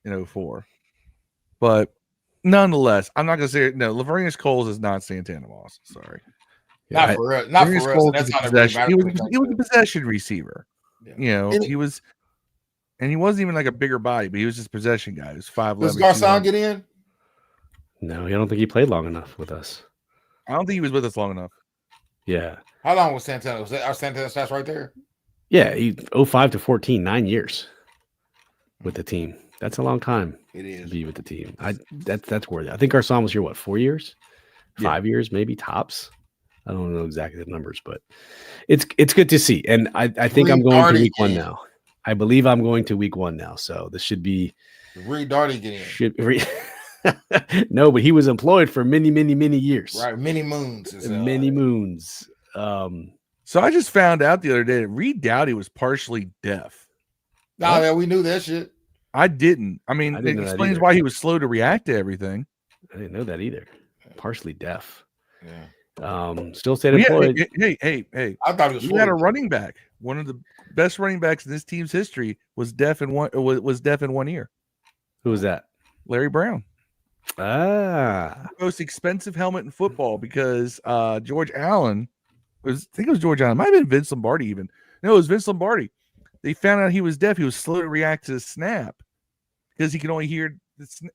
in 04. But nonetheless, I'm not gonna say it. No, Laveranues Coles is not Santana Moss. Sorry. Not for us. That's not possession. He was a possession receiver. Yeah. You know, he was. And he wasn't even like a bigger body, but he was just a possession guy. He was 5'11". Does Garcon get in? No, I don't think he played long enough with us. I don't think he was with us long enough. Yeah. How long was Santana? Was that our Santana stats right there? Yeah, 05 to 14, 9 years with the team. That's a long time. It is to be with the team. That's worth it. I think Garcon was here 4 years, 5 years, maybe tops. I don't know exactly the numbers, but it's good to see. And I think I'm going to week 1 now. I believe I'm going to week 1 now, so this should be. Reed Darty get in. No, but he was employed for many years. Right, many moons. Many moons. So I just found out the other day that Reed Dowdy was partially deaf. Oh, yeah, we knew that shit. I didn't. I mean, it explains why he was slow to react to everything. I didn't know that either. Partially deaf. Yeah. Still stayed employed. Hey! I thought it was. We had a running back. One of the best running backs in this team's history was deaf in 1 year. Who was that? Larry Brown. Most expensive helmet in football because George Allen I think it was George Allen. It might have been Vince Lombardi even. No, it was Vince Lombardi. They found out he was deaf. He was slow to react to the snap because he could only hear.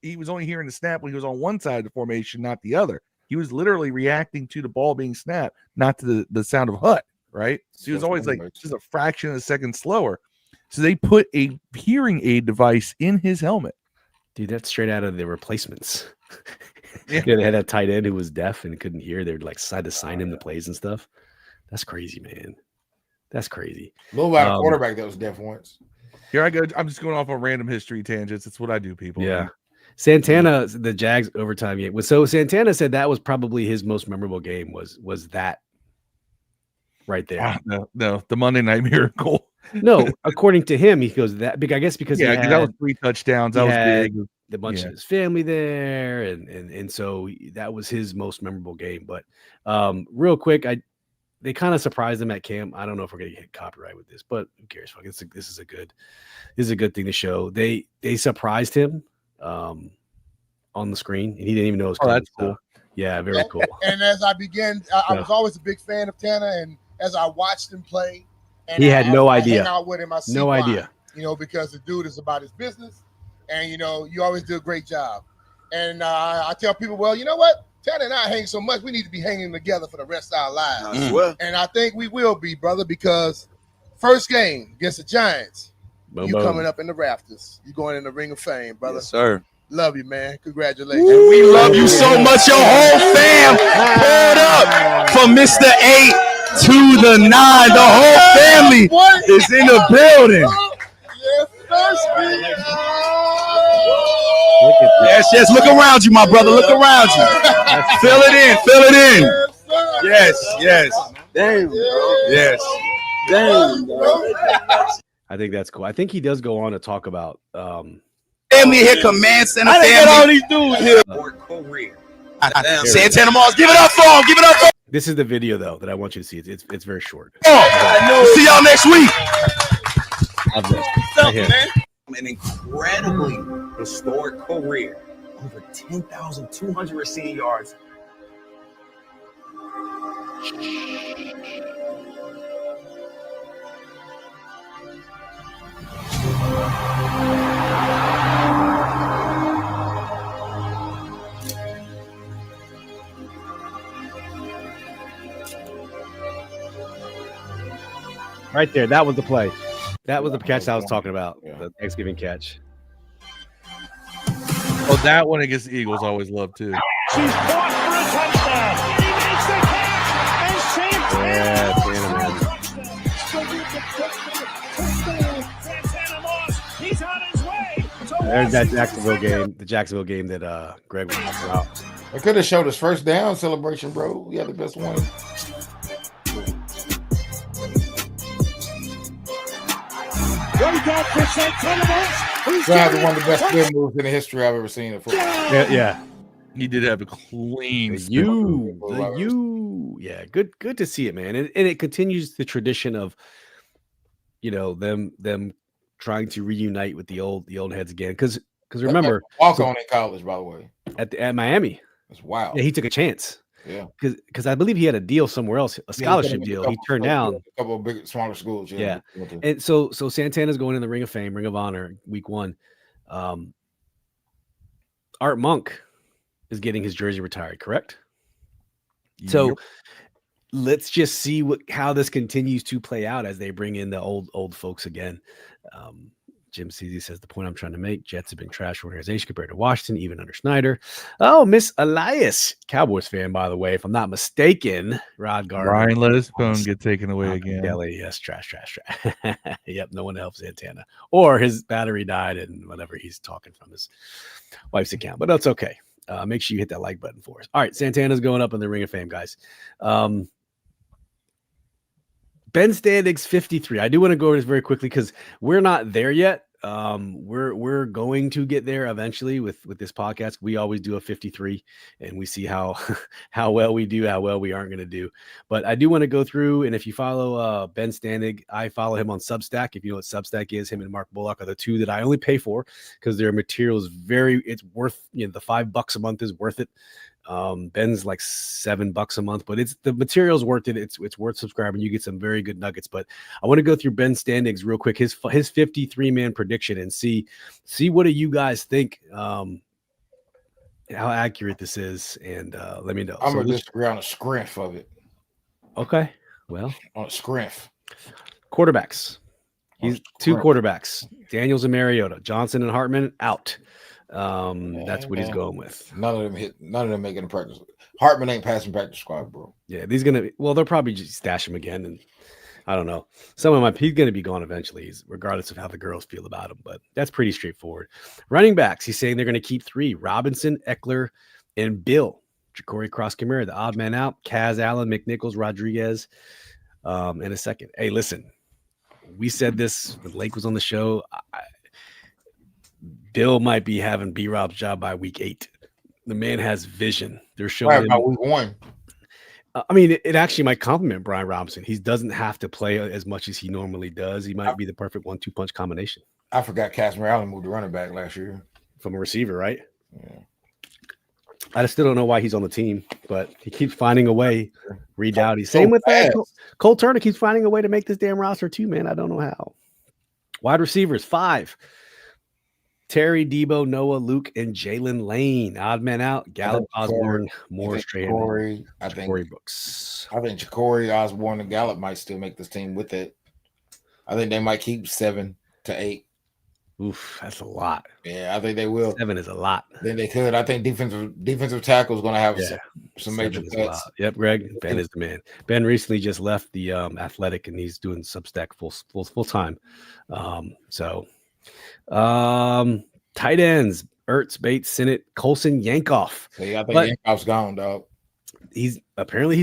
He was only hearing the snap when he was on one side of the formation, not the other. He was literally reacting to the ball being snapped, not to the sound of hut. Right. So he was always like just a fraction of a second slower. So they put a hearing aid device in his helmet. Dude, that's straight out of the Replacements. Yeah. They had a tight end who was deaf and couldn't hear. They'd like decide to sign him the plays and stuff. That's crazy, man. That's crazy. A little about a quarterback that was deaf once. Here I go. I'm just going off on random history tangents. It's what I do, people. Yeah. Santana, the Jags overtime game. So Santana said that was probably his most memorable game was that right there. No, the Monday Night Miracle. No, according to him, he goes that big. I guess because that was 3 touchdowns. That was big. The bunch of his family there, and so that was his most memorable game. But real quick, they kind of surprised him at camp. I don't know if we're gonna get copyright with this, but who cares? This is a good thing to show. They surprised him on the screen, and he didn't even know it was coming. That's cool. Yeah, very cool. And as I began, I was always a big fan of Tanner, and as I watched him play, and he had no idea. Hang out with him, I see no idea. Because the dude is about his business, and you always do a great job. And I tell people, well, you know what? Tanner and I hang so much, we need to be hanging together for the rest of our lives. And I think we will be, brother, because first game against the Giants, you coming up in the rafters. You going in the Ring of Fame, brother. Yes, sir. Love you, man. Congratulations. And we love you so much. Your whole fam pulled up from Mr. 8 to the 9. The whole family is in the building. Yes. Look around you, my brother. Look around you. Fill it in. Yes. Damn, bro. Yes. Damn, bro. I think that's cool. I think he does go on to talk about family here, Command Center family. I all these dudes here. Santana Mars, give it up for him. This is the video though that I want you to see. It's very short. See y'all next week. Right here. An incredibly historic career, over 10,200 receiving yards. Right there. That was the play. That was the catch I was talking about. Yeah. The Thanksgiving catch. Oh, that one against the Eagles I always love too. She's caught for a touchdown. And he makes the catch. And Santana, he's on his way. There's that Jacksonville game, the Jacksonville game that Greg was talking about. I could have showed us first down celebration, bro. We had the best one. That's one of the best spin moves in the history I've ever seen in football. Yeah. He did have a clean Yeah, good to see it, man. And it continues the tradition of them trying to reunite with the old heads again. Because remember, walk on in college, by the way, at Miami. That's wild. Yeah, he took a chance. Yeah, because I believe he had a deal somewhere else, a scholarship deal. He turned down a couple of big, smaller schools. Yeah. And so Santana's going in the Ring of Fame, Ring of Honor, week 1. Art Monk is getting his jersey retired, correct? Yep. So let's just see how this continues to play out as they bring in the old folks again. Jim Ceasy says the point I'm trying to make: Jets have been trash organization compared to Washington, even under Snyder. Oh, Miss Elias, Cowboys fan, by the way, if I'm not mistaken. Rod Gardner. Ryan let his phone get taken away again. Kelly, yes, trash. Yep, no one helps Santana. Or his battery died and whatever, he's talking from his wife's account. But that's okay. Make sure you hit that like button for us. All right, Santana's going up in the Ring of Fame, guys. Ben Standig's 53. I do want to go over this very quickly because we're not there yet. We're going to get there eventually with this podcast. We always do a 53 and we see how well we do, how well we aren't going to do. But I do want to go through, and if you follow Ben Standig, I follow him on Substack. If you know what Substack is, him and Mark Bullock are the two that I only pay for because their material is it's worth, the $5 a month is worth it. Ben's like $7 a month, but the material's worth it. It's worth subscribing. You get some very good nuggets. But I want to go through Ben Standig's real quick, his 53-man prediction, and see what do you guys think, how accurate this is, and let me know. I'm gonna disagree on a scriff of it. Okay, well, on a scriff. Quarterbacks. He's two quarterbacks: Daniels and Mariota, Johnson and Hartman out. That's what he's going with. None of them making a practice. Hartman ain't passing practice squad, bro. Yeah, they'll probably just stash him again, and I don't know. He's gonna be gone eventually, regardless of how the girls feel about him. But that's pretty straightforward. Running backs, he's saying they're gonna keep 3: Robinson, Eckler, and Bill. Ja'Cory Cross-Camara, the odd man out. Kaz Allen, McNichols, Rodriguez, in a second. Hey, listen, we said this when Lake was on the show. Bill might be having B-Rob's job by week 8. The man has vision. They're showing him by week 1. I mean, it actually might compliment Brian Robinson. He doesn't have to play as much as he normally does. He might be the perfect 1-2 punch combination. I forgot Casper Allen moved to running back last year. From a receiver, right? Yeah. I still don't know why he's on the team, but he keeps finding a way. Reed Dowdy. Same with that. Cole Turner keeps finding a way to make this damn roster too, man. I don't know how. Wide receivers, 5. Terry, Debo, Noah, Luke, and Jalen Lane. Odd man out. Gallup, Osborne, Moore, Strahan, Ja'Cory Brooks. I think Ja'Cory, Osborne, and Gallup might still make this team with it. I think they might keep 7 to 8. Oof, that's a lot. Yeah, I think they will. 7 is a lot. Then they could. I think defensive tackle is going to have some major cuts. Yep, Greg. Ben is the man. Ben recently just left the Athletic, and he's doing Substack full time. Tight ends: Ertz, Bates, Sinnott, Colson, Yankoff. See, I think Yankoff's gone, dog. He's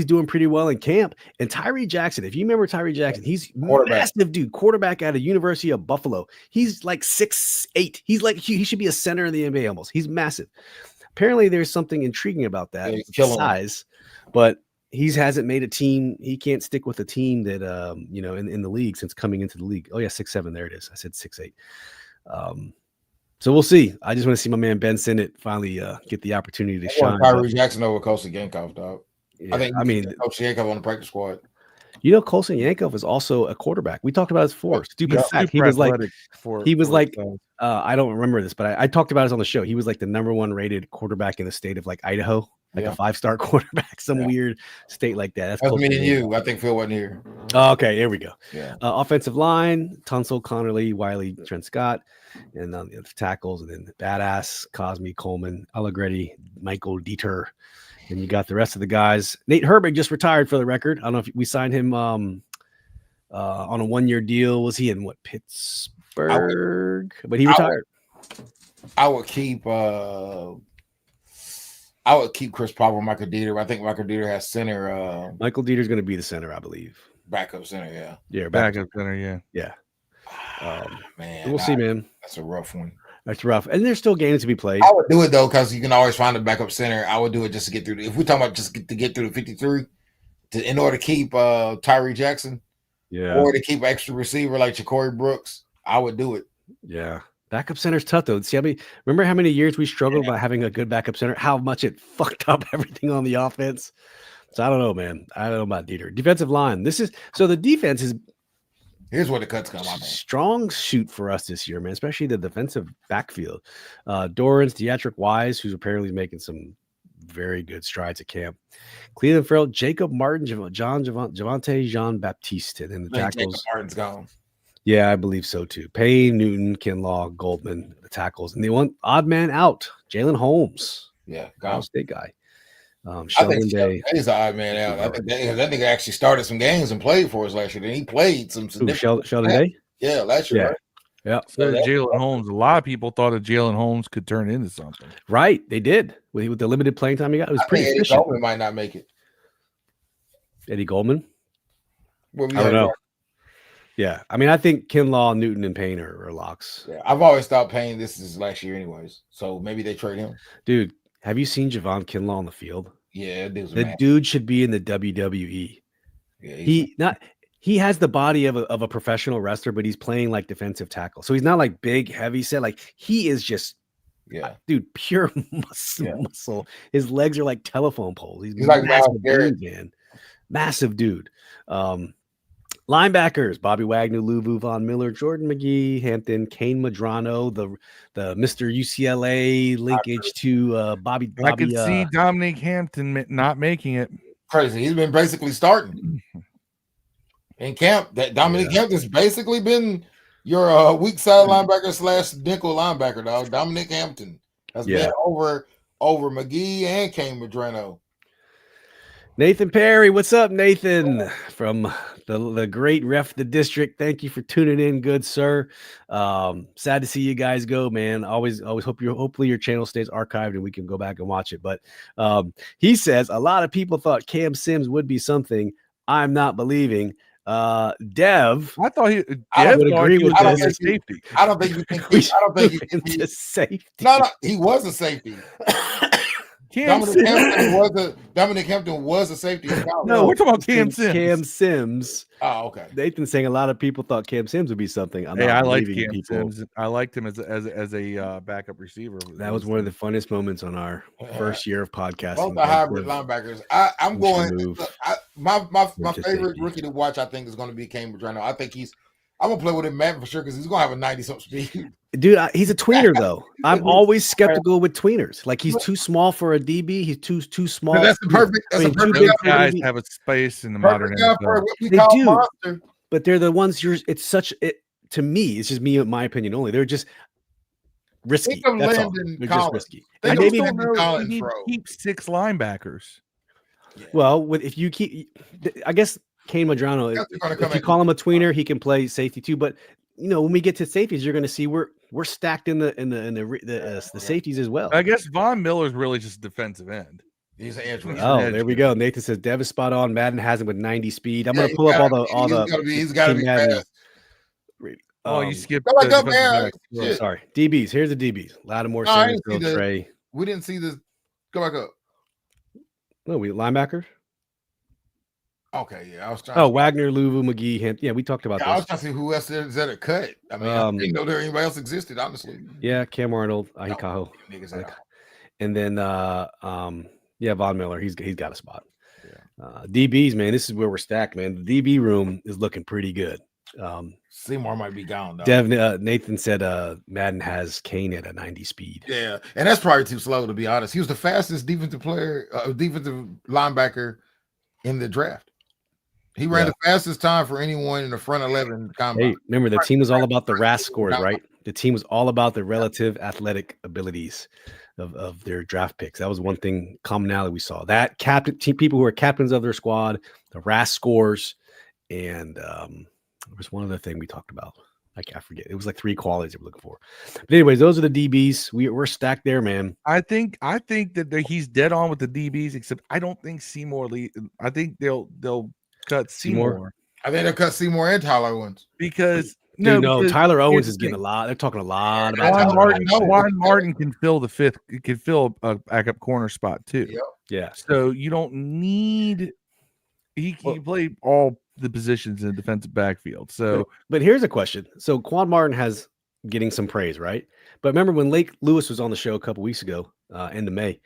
doing pretty well in camp. And Tyree Jackson, if you remember Tyree Jackson, he's massive dude, quarterback out of University of Buffalo. He's like 6'8". He's like he should be a center in the NBA almost. He's massive. Apparently, there's something intriguing about that size, but he hasn't made a team. He can't stick with a team that in the league since coming into the league. Oh yeah, 6'7". There it is. I said 6'8". So we'll see. I just want to see my man Ben Sinnott finally get the opportunity to shine. Tyree Jackson over Colson Yankoff, dog. Yeah, I mean, Colson Yankoff on the practice squad. Colson Yankoff is also a quarterback. We talked about his force. Stupid fact. He was like, I don't remember this, but I talked about this on the show. He was like the #1 rated quarterback in the state of like Idaho, like a 5-star quarterback, some weird state like that. That's me and you. I think Phil wasn't here. Oh, okay, here we go. Yeah. Offensive line: Tunsil, Connerly, Wiley, Trent Scott, and on the tackles, and then Badass, Cosme, Coleman, Allegretti, Michael Dieter. And you got the rest of the guys. Nate Herbig just retired, for the record. I don't know if we signed him on a 1-year deal. Was he in Pittsburgh? But he retired. I would keep Chris Paul and Michael Dieter. I think Michael Dieter has center. Michael Dieter's going to be the center, I believe. Backup center, yeah. Yeah, backup center, yeah. Yeah. Man, we'll see, man. That's a rough one. That's rough. And there's still games to be played. I would do it, though, because you can always find a backup center. I would do it just to get through. If we're talking about just to get through the 53, in order to keep Tyree Jackson, or to keep an extra receiver like Ja'Cory Brooks, I would do it. Yeah. Backup center's tough, though. See, remember how many years we struggled about having a good backup center? How much it fucked up everything on the offense? So I don't know, man. I don't know about Dieter. Defensive line. The defense is. Here's where the cuts come on. Strong shoot for us this year, man, especially the defensive backfield. Dorrance, Deatrick Wise, who's apparently making some very good strides at camp. Cleveland Farrell, Jacob Martin, Javante Jean Baptiste, and then the tackles. Jacob Martin's gone. Yeah, I believe so too. Payne, Newton, Kinlaw, Goldman, the tackles. And they want odd man out, Jalen Holmes. Yeah, Ohio State guy. I think he's an odd man out. I think that nigga actually started some games and played for us last year. Then he played some. Sheldon Day? Yeah, last year. Yeah. Right? Yeah. So Jalen Holmes. A lot of people thought that Jalen Holmes could turn into something. Right. They did. With the limited playing time he got, it was pretty efficient. Eddie Goldman might not make it. Eddie Goldman? I don't know. Yeah, I mean, I think Kinlaw, Newton, and Payne are locks. Yeah, I've always thought Payne. This is last year, anyways. So maybe they trade him. Dude, have you seen Javon Kinlaw on the field? Yeah, the dude should be in the WWE. Yeah, he has the body of a professional wrestler, but he's playing like defensive tackle. So he's not like big, heavy set. Like he is just, dude, pure muscle. His legs are like telephone poles. He's like massive dude, man. Massive dude. Linebackers: Bobby Wagner, Luvu, Von Miller, Jordan McGee, Hampton, Kane Madrano, the Mr. UCLA linkage to Bobby. I could see Dominic Hampton not making it. Crazy. He's been basically starting in camp. That Dominic Hampton's basically been your weak side linebacker / nickel linebacker, dog. Dominic Hampton has been over McGee and Kane Madrano. Nathan Perry, what's up, Nathan? From the great Ref the District. Thank you for tuning in, good sir. Sad to see you guys go, man. Always hopefully your channel stays archived and we can go back and watch it. But he says a lot of people thought Cam Sims would be something. I'm not believing. Dev, I thought Dev would agree with this. Safety. I don't think you think. I don't think he safety. No, he was a safety. Dominic Hampton was a safety. No, we're talking about Cam Sims. Cam Sims. Oh, okay. Nathan's saying a lot of people thought Cam Sims would be something. I liked Cam Sims. I liked him as a backup receiver. That was one of the funnest moments on our first year of podcasting. Both the hybrid linebackers. I'm going. My favorite rookie to watch, I think, is going to be Kane Madrano. I think I'm gonna play with him, Madden, for sure, because he's gonna have a 90-something speed. Dude, he's a tweener though. I'm always skeptical with tweeners. Like he's too small for a DB. He's too small. But that's the perfect. Those guys have a space in the modern NFL. They do, monster. But they're the ones it's such. To me, it's just me, my opinion only. They're just risky. That's all. They're just risky. They maybe keep 6 linebackers. Yeah. Well, if you keep, I guess. Kane Madrano, if you call him a tweener, he can play safety too. But when we get to safeties, you're going to see we're stacked in the safeties as well. I guess Von Miller's really just defensive end. He's an edge. There we go. Nathan says Dev is spot on. Madden has him with 90 speed. I'm going to pull up all the. He's got to be fast. You skipped. Sorry, DBs. Here's the DBs. Lattimore, Sanders, Trey. We didn't see this. Go back up. No, linebackers. Okay, yeah, I was trying. Wagner, Luvu, McGee, Hampton. Yeah, we talked about this. I was trying to see who else is at a cut. I mean, I didn't know there anybody else existed, honestly. Yeah, Cam Arnold, Ahikaho. And then Von Miller, he's got a spot. Yeah. DBs, man, this is where we're stacked, man. The DB room is looking pretty good. Seymour might be gone, though. Nathan said Madden has Kane at a 90 speed. Yeah, and that's probably too slow, to be honest. He was the fastest defensive linebacker in the draft. He ran the fastest time for anyone in the front 11 combine. Hey, remember, the team was all about the RAS scores, right? The team was all about the relative athletic abilities of their draft picks. That was one thing commonality we saw. That people who are captains of their squad, the RAS scores, and there was one other thing we talked about. I forget. It was like 3 qualities that we're looking for. But anyways, those are the DBs. We're stacked there, man. I think that he's dead on with the DBs, except I don't think Seymour Lee. I think they'll cut Seymour. I think they'll cut Seymour and Tyler Owens because Tyler Owens is getting a lot. They're talking a lot about Juan Martin can fill the 5th. Can fill a backup corner spot too. Yep. Yeah. So you don't need. He can play all the positions in the defensive backfield. So, but here's a question. So Quan Martin has getting some praise, right? But remember when Lake Lewis was on the show a couple weeks ago, end of May,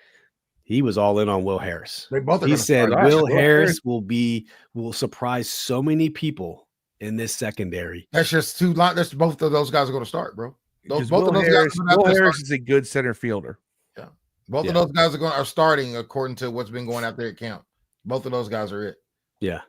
he was all in on Will Harris. He said Will Harris will surprise so many people in this secondary. That's just too long. That's both of those guys are going to start, bro. Will Harris is a good center fielder. Yeah, both of those guys are starting according to what's been going out there at camp. Both of those guys are it. Yeah.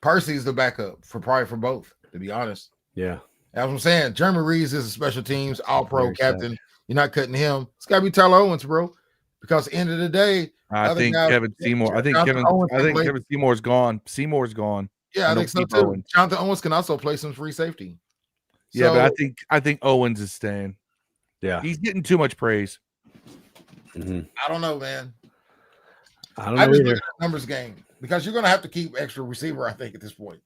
Percy's the backup for both, to be honest. Yeah. As I'm saying, Jeremy Reeves is a special teams all-pro captain. You're not cutting him. It's got to be Tyler Owens, bro. Because at the end of the day, I think Kevin Seymour. I think Kevin Seymour's gone. Seymour's gone. Yeah, I think so too. Owens. Jonathan Owens can also play some free safety. Yeah, but I think Owens is staying. Yeah, he's getting too much praise. Mm-hmm. I don't know, man. I don't know either. Look at the numbers game because you're going to have to keep extra receiver. I think at this point.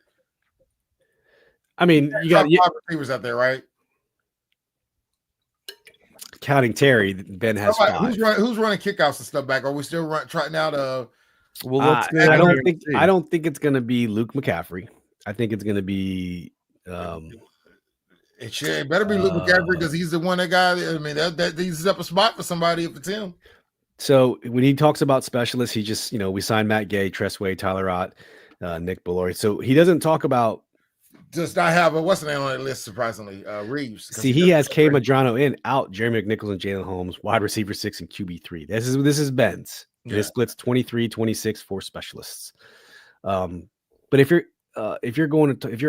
I mean, you got 5 receivers out there, right? Counting Terry, Ben has 5. Who's running kickouts and stuff back? Are we still trying out? Well, let's I don't think it's going to be Luke McCaffrey. I think it's going to be. It better be Luke McCaffrey because he's the one that got. I mean, that he's up a spot for somebody if it's him. So when he talks about specialists, he just we signed Matt Gay, Tress Way, Tyler Ott, Nick Bellori. So he doesn't talk about. Does not have what's the name on that list? Surprisingly, Reeves. See, he has K. Madrano in, out, Jeremy McNichols and Jalen Holmes, wide receiver 6 and QB3. This is Ben's. Yeah. It splits 23-26 for specialists. But if you're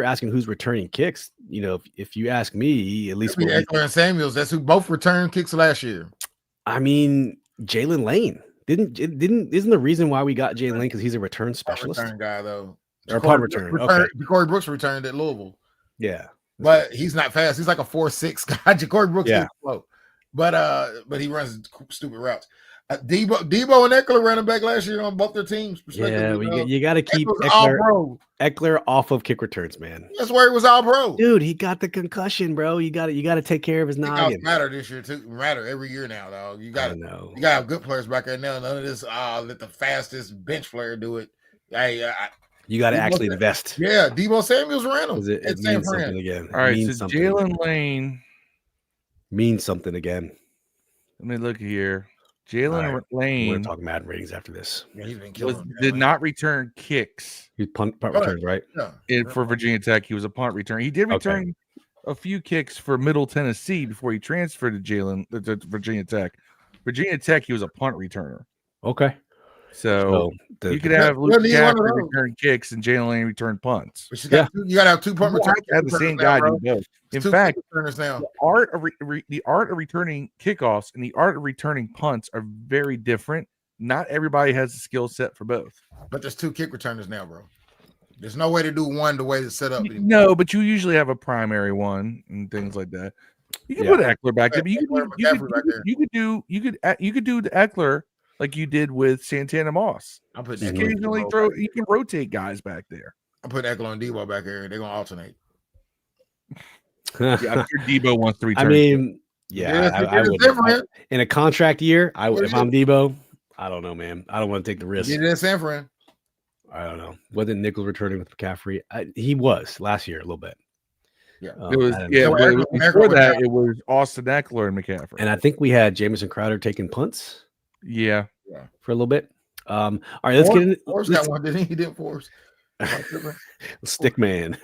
asking who's returning kicks, if you ask me, at least Eckler and Samuels, that's who both returned kicks last year. I mean, Jalen Lane isn't the reason why we got Jalen Lane because he's a return specialist. Return guy though. Or punt return. Okay. Jacory Brooks returned at Louisville. Yeah. But he's not fast. He's like a 4.6 guy. Jacory Brooks is slow. But he runs stupid routes. Debo and Eckler ran him back last year on both their teams. Yeah, you got to keep Eckler off of kick returns, man. That's where he was all pro. Dude, he got the concussion, bro. You got to take care of his noggin. Matter this year too. Matter every year now, dog. You got to have good players back there now. None of this. Let the fastest bench player do it. You got to actually invest. Yeah, Debo Samuels ran him. It means something again. All right, so Jalen Lane means something again. Let me look here. Jalen Lane. We're going to talk Madden ratings after this. Yeah, he's been did not return kicks. He punt returns, right? Yeah. For Virginia Tech, he was a punt return. He did return a few kicks for Middle Tennessee before he transferred to Virginia Tech. Virginia Tech, he was a punt returner. Okay. So you could have Luke McCaffrey return kicks and Jalen Lane return punts. But you got to have 2 punt returns. Have the same guy do both. In fact, the art of returning kickoffs and the art of returning punts are very different. Not everybody has the skill set for both. But there's 2 kick returners now, bro. There's no way to do one the way it's set up anymore. No, but you usually have a primary one and things like that. You can put Eckler back there, but you could do the Eckler like you did with Santana Moss. I'll put occasionally you can rotate guys back there. I'll put Eckler and Debo back there. They're gonna alternate. I'm sure Debo wants to return. I mean, I would. In a contract year, if I'm Debo, I don't know, man. I don't want to take the risk. He did in San Fran. I don't know. Wasn't Nichols returning with McCaffrey? He was last year a little bit. Yeah, it was. Before that, it was Austin Eckler and McCaffrey, and I think we had Jamison Crowder taking punts. Yeah, for a little bit. All right, let's get into. Force got one, didn't he? He didn't force. Stick man.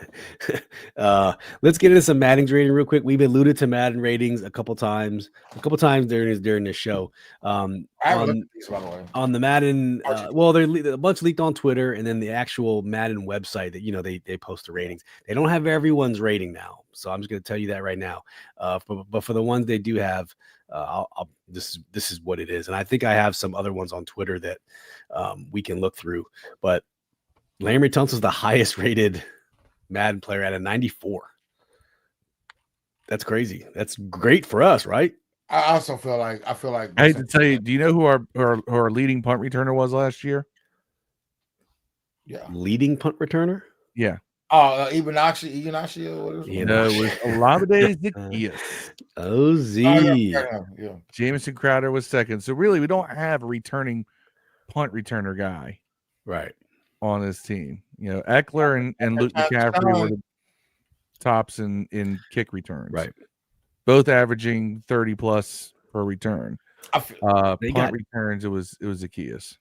Let's get into some Madden rating real quick. We've alluded to Madden ratings a couple times during this show. On the Madden, they're a bunch leaked on Twitter, and then the actual Madden website that they post the ratings. They don't have everyone's rating now, so I'm just going to tell you that right now. But for the ones they do have, this is what it is, and I think I have some other ones on Twitter that we can look through, but. Larry Tunsil's the highest rated Madden player at a 94. That's crazy. That's great for us, right? I also feel like I hate to tell you, do you know who our leading punt returner was last year? Yeah. Leading punt returner? Yeah. Oh, Ibenashi, or what is it? No, it was Olamide Zaccheaus. OZ. Yeah. Jamison Crowder was second. So really, we don't have a returning punt returner guy. Right. On this team, Eckler and Luke McCaffrey were the tops in kick returns, right? Both averaging 30 plus per return. Punt returns, it was Zaccheaus.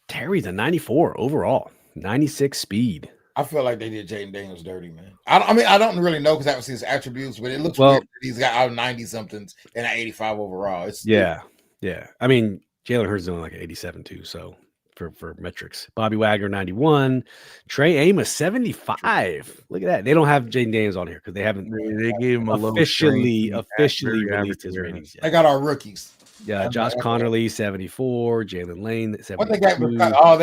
Terry's a 94 overall, 96 speed. I feel like they did Jayden Daniels dirty, man. I don't really know because I haven't seen his attributes, but it looks weird. He's got out 90 somethings and an 85 overall. Yeah. I mean, Jalen Hurts is only like an 87 too, so. For metrics, Bobby Wagner 91, Trey Amos 75. Look at that. They don't have Jayden Daniels on here because they haven't. They gave him officially released his ratings. They got our rookies. Yeah, Josh Connerly 74, Jalen Lane 72. What they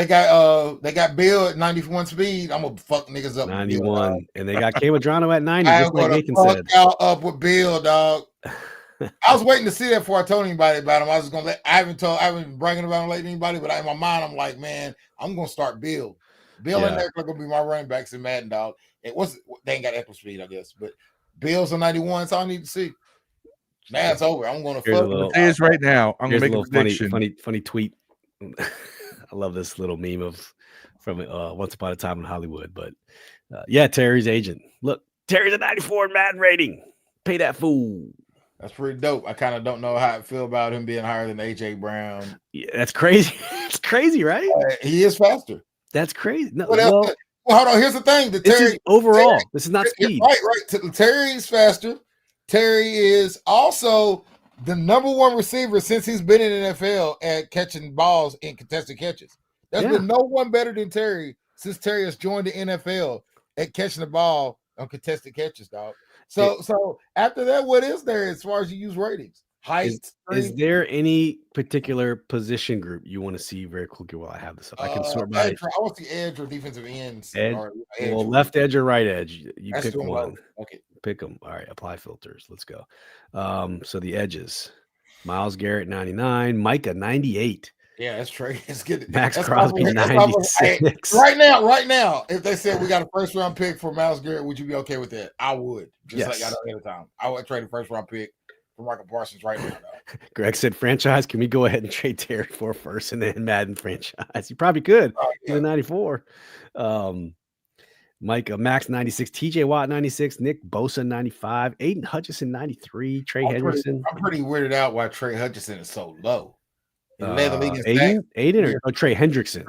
got? They got Bill at 91 speed. I'm gonna fuck niggas up. 91, and they got K. Madrano at 90. Just like Nathan said. Up with Bill, dog. I was waiting to see that before I told anybody about him. I haven't been bragging about him lately to anybody, but in my mind, I'm like, man, I'm gonna start Bill. Bill and Eckler gonna be my running backs in Madden, dog. They ain't got Eckler speed, I guess, but Bills on 91. That's all I need to see. Now it's over. I'm gonna fuck with it is right now. I'm gonna make a prediction. Funny tweet. I love this little meme from Once Upon a Time in Hollywood. But Terry's agent. Look, Terry's a 94 in Madden rating. Pay that fool. That's pretty dope. I kind of don't know how I feel about him being higher than AJ Brown. Yeah, that's crazy. It's crazy, right? He is faster. That's crazy. No, well, hold on. Here's the thing. This is not speed. Right. Terry's faster. Terry is also the number one receiver since he's been in the NFL at catching balls in contested catches. There's been no one better than Terry since Terry has joined the NFL at catching the ball on contested catches, dog. So after that, what is there as far as you use ratings? Height. Is there any particular position group you want to see very quickly while I have this up? I can sort by. I want the edge or defensive ends. Well, left edge or right edge. You pick one. Okay. Pick them. All right. Apply filters. Let's go. So the edges. Myles Garrett 99, Micah 98. Yeah, that's true. It's good. Max Crosby 96. Right now, if they said we got a first round pick for Myles Garrett, would you be okay with that? I would. Just like I know ahead of time. I would trade a first round pick for Michael Parsons right now. Though. Greg said, "Franchise, can we go ahead and trade Terry for first and then Madden franchise?" You probably could. He's a 94. Mike Max 96, TJ Watt 96, Nick Bosa 95, Aiden Hutchinson 93, Trey Hendrickson. I'm pretty weirded out why Trey Hutchinson is so low. Aiden or Trey Hendrickson?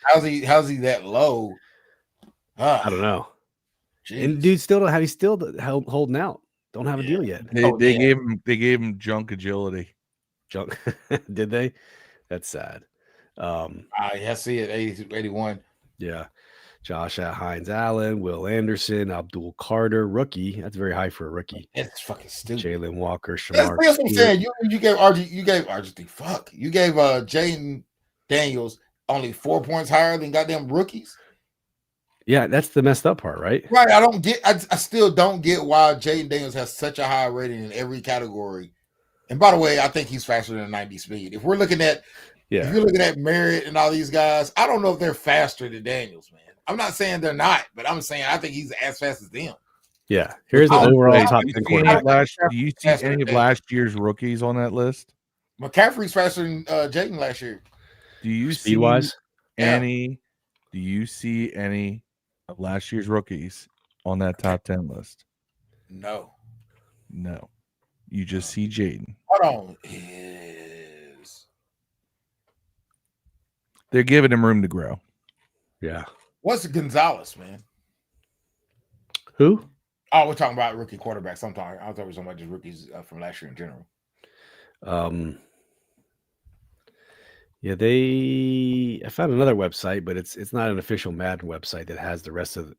How's he that low? I don't know. Jeez. And dude he's still holding out. Don't have a deal yet. They gave him junk agility. Junk. Did they? That's sad. I see it 81. Yeah. Josh at Hines Allen, Will Anderson, Abdul Carter, rookie. That's very high for a rookie. That's fucking stupid. Jalen Walker, Shamar. That's what I'm saying. You gave RG. Fuck. You gave Jayden Daniels only 4 points higher than goddamn rookies. Yeah, that's the messed up part, right? Right. I still don't get why Jayden Daniels has such a high rating in every category. And by the way, I think he's faster than 90 speed. If you're looking at Merritt and all these guys, I don't know if they're faster than Daniels, man. I'm not saying they're not, but I'm saying I think he's as fast as them. Yeah. Here's the overall top 10 quarterback. Do you see any of last year's rookies on that list? McCaffrey's faster than Jayden last year. Do you speed wise? Do you see any of last year's rookies on that top 10 list? No. You just see Jayden. Hold on. They're giving him room to grow. Yeah. What's Gonzalez, man? Who? Oh, we're talking about rookie quarterbacks. I thought we were talking about just rookies from last year in general. I found another website, but it's not an official Madden website that has the rest of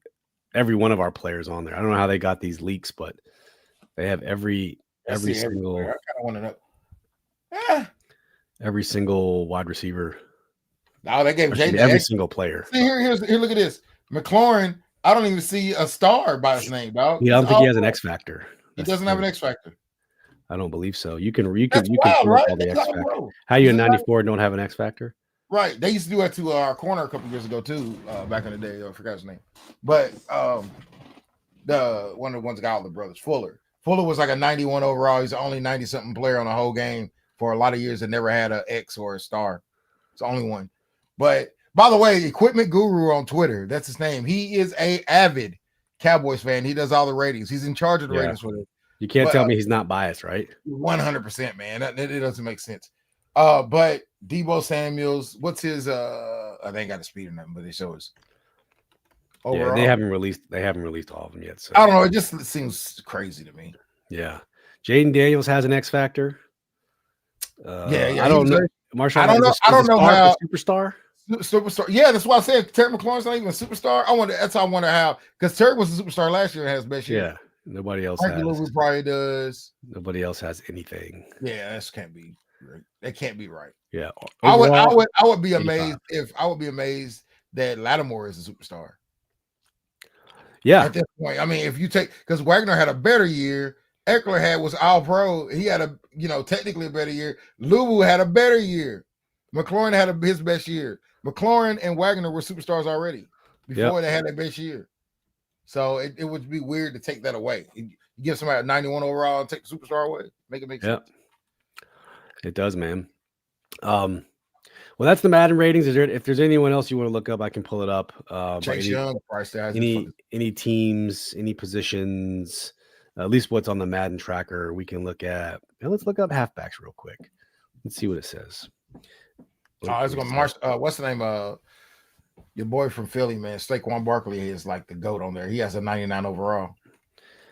every one of our players on there. I don't know how they got these leaks, but they have every single. I kind of want to know. Every single wide receiver. No, they gave Jayden every single player. See here, look at this. McLaurin, I don't even see a star by his name, dog. Yeah, I don't think he has an X factor. He doesn't have an X factor. I don't believe so. You can right? The X factor. How you in 94 don't have an X factor? Right. They used to do that to our corner a couple years ago too. Back in the day, I forgot his name. But the one of the ones that got all the brothers, Fuller was like a 91 overall. He's the only 90-something player on the whole game for a lot of years that never had an X or a star. It's the only one. But by the way, Equipment Guru on Twitter, that's his name. He is a avid Cowboys fan. He does all the ratings. He's in charge of the ratings for it. You can't tell me he's not biased, right? 100%, man. It doesn't make sense. But Deebo Samuels, what's his I ain't got the speed or nothing, but they show us. Overall. Yeah, they haven't released all of them yet. So I don't know. It just seems crazy to me. Yeah. Jayden Daniels has an X factor. I don't know. Marshall, I don't know how superstar. Yeah, that's why I said Terry McLaurin's not even a superstar. That's how I wonder how, because Terry was a superstar last year and has best year. Yeah, nobody else has. Probably does. Nobody else has anything. Yeah, that can't be right. That can't be right. Yeah, overall, I would be amazed that Lattimore is a superstar. Yeah, at this point, I mean, if you take, because Wagner had a better year. Eckler was all pro. He had technically a better year. Luvu had a better year. McLaurin had his best year. McLaurin and Wagner were superstars already before they had their best year. So it would be weird to take that away. You give somebody a 91 overall and take the superstar away, make it make sense. It does, man. Well, that's the Madden ratings. If there's anyone else you want to look up, I can pull it up. Chase Young, Price tag, any teams, any positions, at least what's on the Madden tracker, we can look at. And let's look up halfbacks real quick. Let's see what it says. It's going to march. What's the name? Your boy from Philly, man, Saquon Barkley is like the GOAT on there. He has a 99 overall.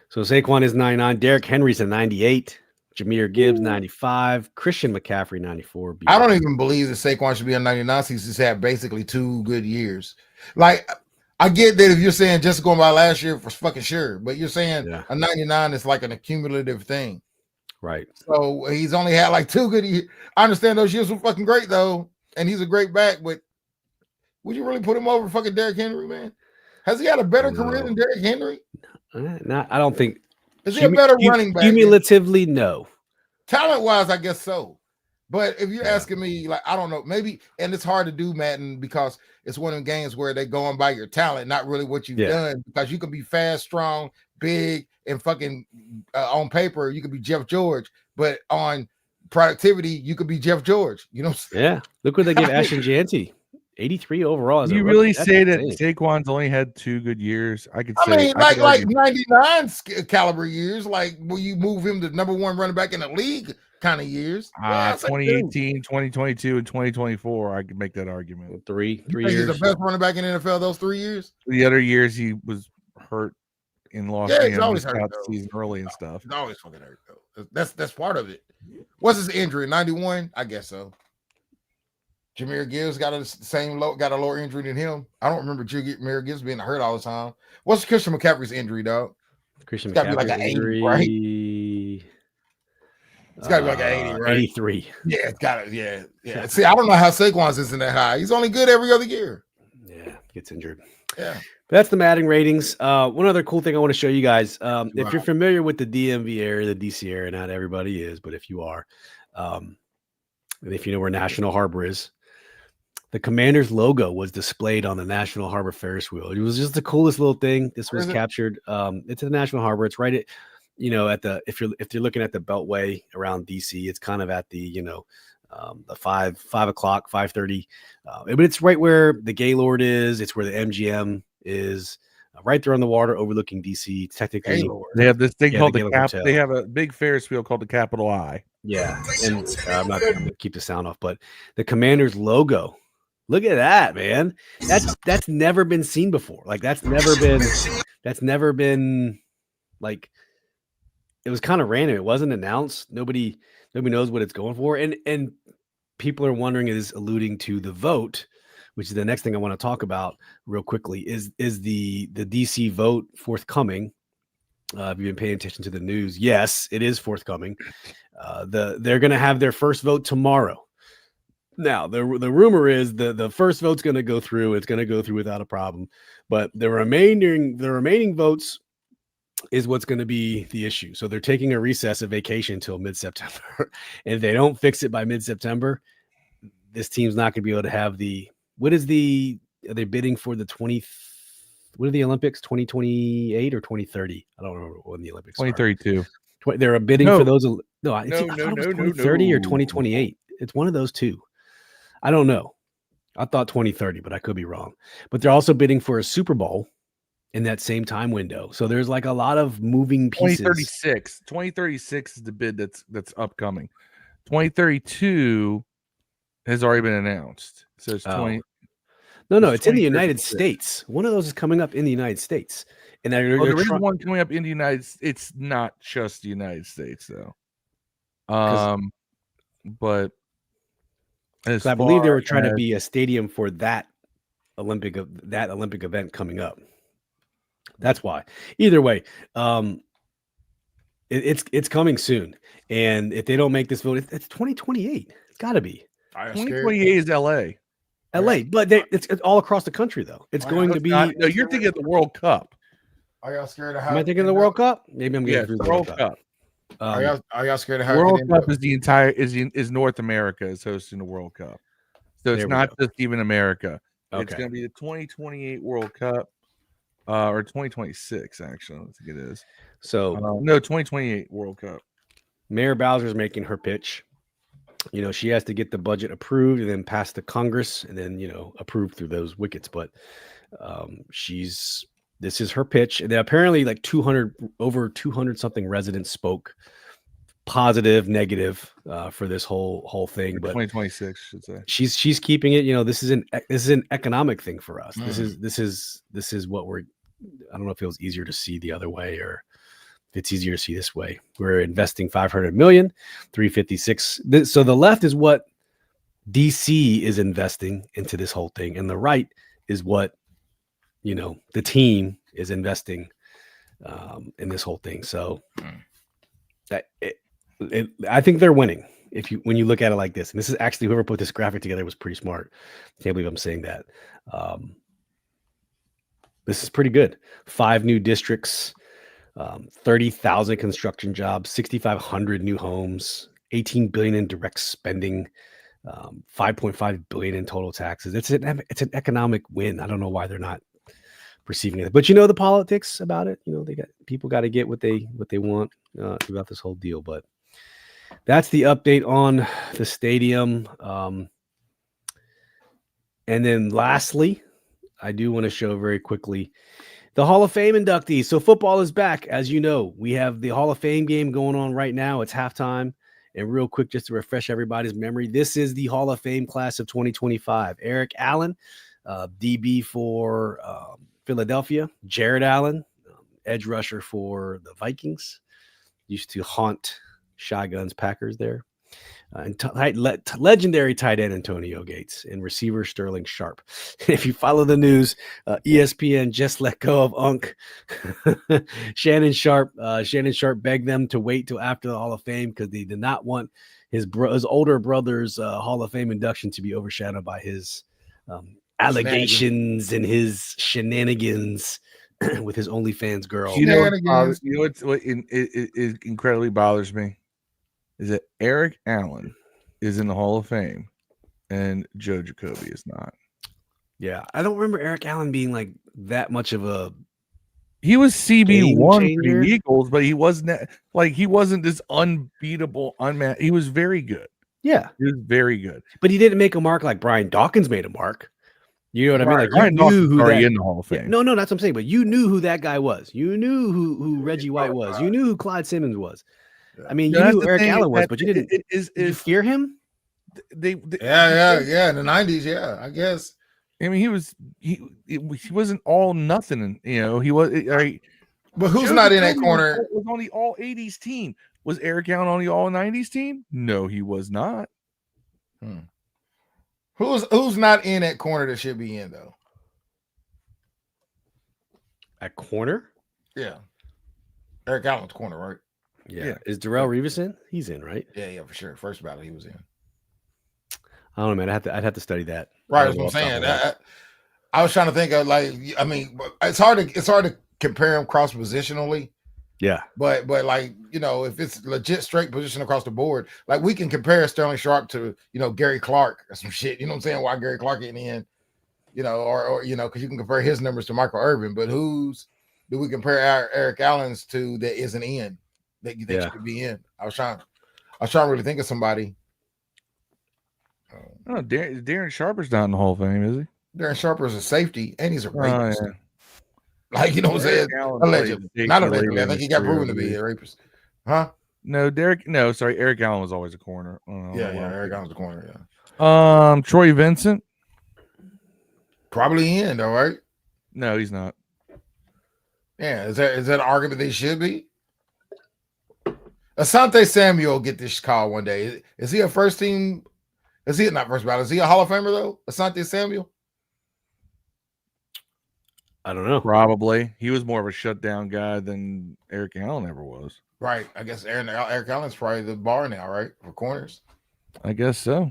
So Saquon is 99. Derrick Henry's a 98. Jahmyr Gibbs, 95. Christian McCaffrey, 94. I don't even believe that Saquon should be a 99. He's just had basically 2 good years. Like, I get that if you're saying just going by last year for fucking sure, but you're saying a 99 is like an accumulative thing. Right. So he's only had like 2 good years. I understand those years were fucking great, though, and he's a great back, but would you really put him over fucking Derrick Henry, man? Has he had a better career than Derrick Henry? I don't think. Is he a better running back? Cumulatively, no. Talent-wise, I guess so. But if you're asking me, like, I don't know, maybe, and it's hard to do, Madden, because it's one of the games where they're going by your talent, not really what you've done, because you can be fast, strong, big, and fucking on paper, you could be Jeff George, but on productivity, you could be Jeff George. You know what I'm saying? Yeah. Look what they give Ashton Janty. 83 overall. You really say that Saquon's only had 2 good years? I mean, like 99 caliber years, like will you move him to number 1 running back in the league kind of years? 2018, 2022, and 2024. I could make that argument. 3 years. He's the best running back in the NFL those 3 years. The other years he was hurt and lost. He's always hurt the season early and stuff. He's always fucking hurt though. That's part of it. What's his injury? 91? I guess so. Jahmyr Gibbs got a lower injury than him. I don't remember Jahmyr Gibbs being hurt all the time. What's Christian McCaffrey's injury, dog? Christian McCaffrey's like an 80, right? It's got to be like an 80, right? 83. Yeah, it's got it. Yeah. See, I don't know how Saquon's isn't that high. He's only good every other year. Yeah, gets injured. Yeah. That's the Madden ratings. One other cool thing I want to show you guys. If you're familiar with the DMV area, the DC area, not everybody is, but if you are, and if you know where National Harbor is, the Commanders logo was displayed on the National Harbor Ferris wheel. It was just the coolest little thing. This was captured. It's at the National Harbor. It's right at, at the if you're looking at the Beltway around DC, it's kind of at the the 5 o'clock, 5:30. But it's right where the Gaylord is. It's where the MGM is. Right there on the water, overlooking DC. Technically, they have this thing called the Cap. They have a big Ferris wheel called the Capital I. Yeah, and I'm not going to keep the sound off, but the Commanders logo. Look at that, man. That's never been seen before. Like that's never been like it was kind of random. It wasn't announced. Nobody knows what it's going for. And people are wondering, is alluding to the vote, which is the next thing I want to talk about real quickly. Is the DC vote forthcoming? If you've been paying attention to the news, yes, it is forthcoming. They're going to have their first vote tomorrow. Now, the rumor is the first vote's going to go through. It's going to go through without a problem. But the remaining votes is what's going to be the issue. So they're taking a recess, a vacation until mid-September. And if they don't fix it by mid-September, this team's not going to be able to have are they bidding for the what are the Olympics, 2028 or 2030? I don't remember when the Olympics 2032. They're bidding for those. No, I thought it was 2030 or 2028. It's one of those two. I don't know. I thought 2030, but I could be wrong. But they're also bidding for a Super Bowl in that same time window. So there's like a lot of moving pieces. 2036 is the bid that's upcoming. 2032 has already been announced. So it's 20. No, it's in the United States. One of those is coming up in the United States. And there is one coming up in the United States. It's not just the United States, though. But I believe they were trying to be a stadium for that Olympic event coming up. That's why. Either way, it's coming soon. And if they don't make this vote, it's 2028. It's got to be. 2028 is LA, but it's all across the country though. It's going to be. No, you're thinking of the World Cup. Are y'all scared of how? Am I thinking of the World Cup? Maybe I'm getting through the World Cup. Are y'all scared of how? World Cup is the entire is North America is hosting the World Cup. So it's not just even America. Okay. It's going to be the 2028 World Cup, or 2026, actually. I think it is. So no, 2028 World Cup. Mayor Bowser's making her pitch. You know, she has to get the budget approved and then pass the Congress and then, you know, approved through those wickets. But this is her pitch. And apparently like over 200 something residents spoke positive, negative for this whole thing. But 2026 should say. She's keeping it, you know, this is an economic thing for us. This is what I don't know if it was easier to see the other way or if it's easier to see this way. We're investing 500 million, 356. So the left is what DC is investing into this whole thing. And the right is what, you know, the team is investing in this whole thing. So I think they're winning when you look at it like this. And this is actually, whoever put this graphic together was pretty smart. I can't believe I'm saying that. This is pretty good. 5 new districts, 30,000 construction jobs, 6,500 new homes, 18 billion in direct spending, 5.5 billion in total taxes. It's an economic win. I don't know why they're not perceiving it, but you know the politics about it. You know, people got to get what they want throughout this whole deal. But that's the update on the stadium. And then lastly, I do want to show very quickly the Hall of Fame inductees. So football is back. As you know, we have the Hall of Fame game going on right now. It's halftime. And real quick, just to refresh everybody's memory, this is the Hall of Fame class of 2025. Eric Allen, DB for Philadelphia. Jared Allen, edge rusher for the Vikings. Used to haunt Shotgun's Packers there. And legendary tight end Antonio Gates and receiver Sterling Sharp. If you follow the news, ESPN just let go of Unc Shannon Sharp. Shannon Sharp begged them to wait till after the Hall of Fame because they did not want his older brother's Hall of Fame induction to be overshadowed by his allegations and his shenanigans with his OnlyFans girl. You know what it incredibly bothers me is that Eric Allen is in the Hall of Fame and Joe Jacoby is not. Yeah, I don't remember Eric Allen being like that much of a. He was CB1 for the Eagles, but he wasn't this unbeatable, unmatched. He was very good. Yeah, he was very good, but he didn't make a mark like Brian Dawkins made a mark. You know what I mean? Like Brian Dawkins was already in the Hall of Fame. Yeah, no, that's what I'm saying. But you knew who that guy was. You knew who Reggie White was. You knew who Clyde Simmons was. I mean, you knew who Eric Allen was, but you didn't. Did you fear him? Yeah. In the 90s, yeah, I guess. I mean, he wasn't all nothing, and you know he was. But who's not in that corner? Was on the All 80s team. Was Eric Allen on the All 90s team? No, he was not. Who's not in that corner that should be in though? At corner? Yeah, Eric Allen's corner, right? Yeah. Is Darrelle Revis in? He's in, right? Yeah, for sure. First battle he was in. I don't know, man. I'd have to study that. Right, that's what I'm saying. I was trying to think of it's hard to compare him cross positionally. Yeah. But like, you know, if it's legit straight position across the board, like we can compare Sterling Sharp to, you know, Gary Clark or some shit. You know what I'm saying? Why Gary Clark getting in, you know, or you know, because you can compare his numbers to Michael Irvin, but do we compare Eric Allen's to that isn't in? That you think should be in. I was trying to really think of somebody. Oh, Darren Sharper's not in the Hall of Fame, is he? Darren Sharper is a safety and he's a rapist. Yeah. Like, you know what I'm saying? Allegedly. Not allegedly. I think he got proven to be a rapist. Huh? No, Eric Allen was always a corner. Eric Allen's a corner, yeah. Troy Vincent. Probably in though, right? No, he's not. Yeah, is that an argument they should be? Asante Samuel will get this call one day. Is he a first team? Is he not first ballot? Is he a Hall of Famer though? Asante Samuel? I don't know. Probably. He was more of a shutdown guy than Eric Allen ever was. Right. I guess Eric Allen's probably the bar now, right? For corners. I guess so.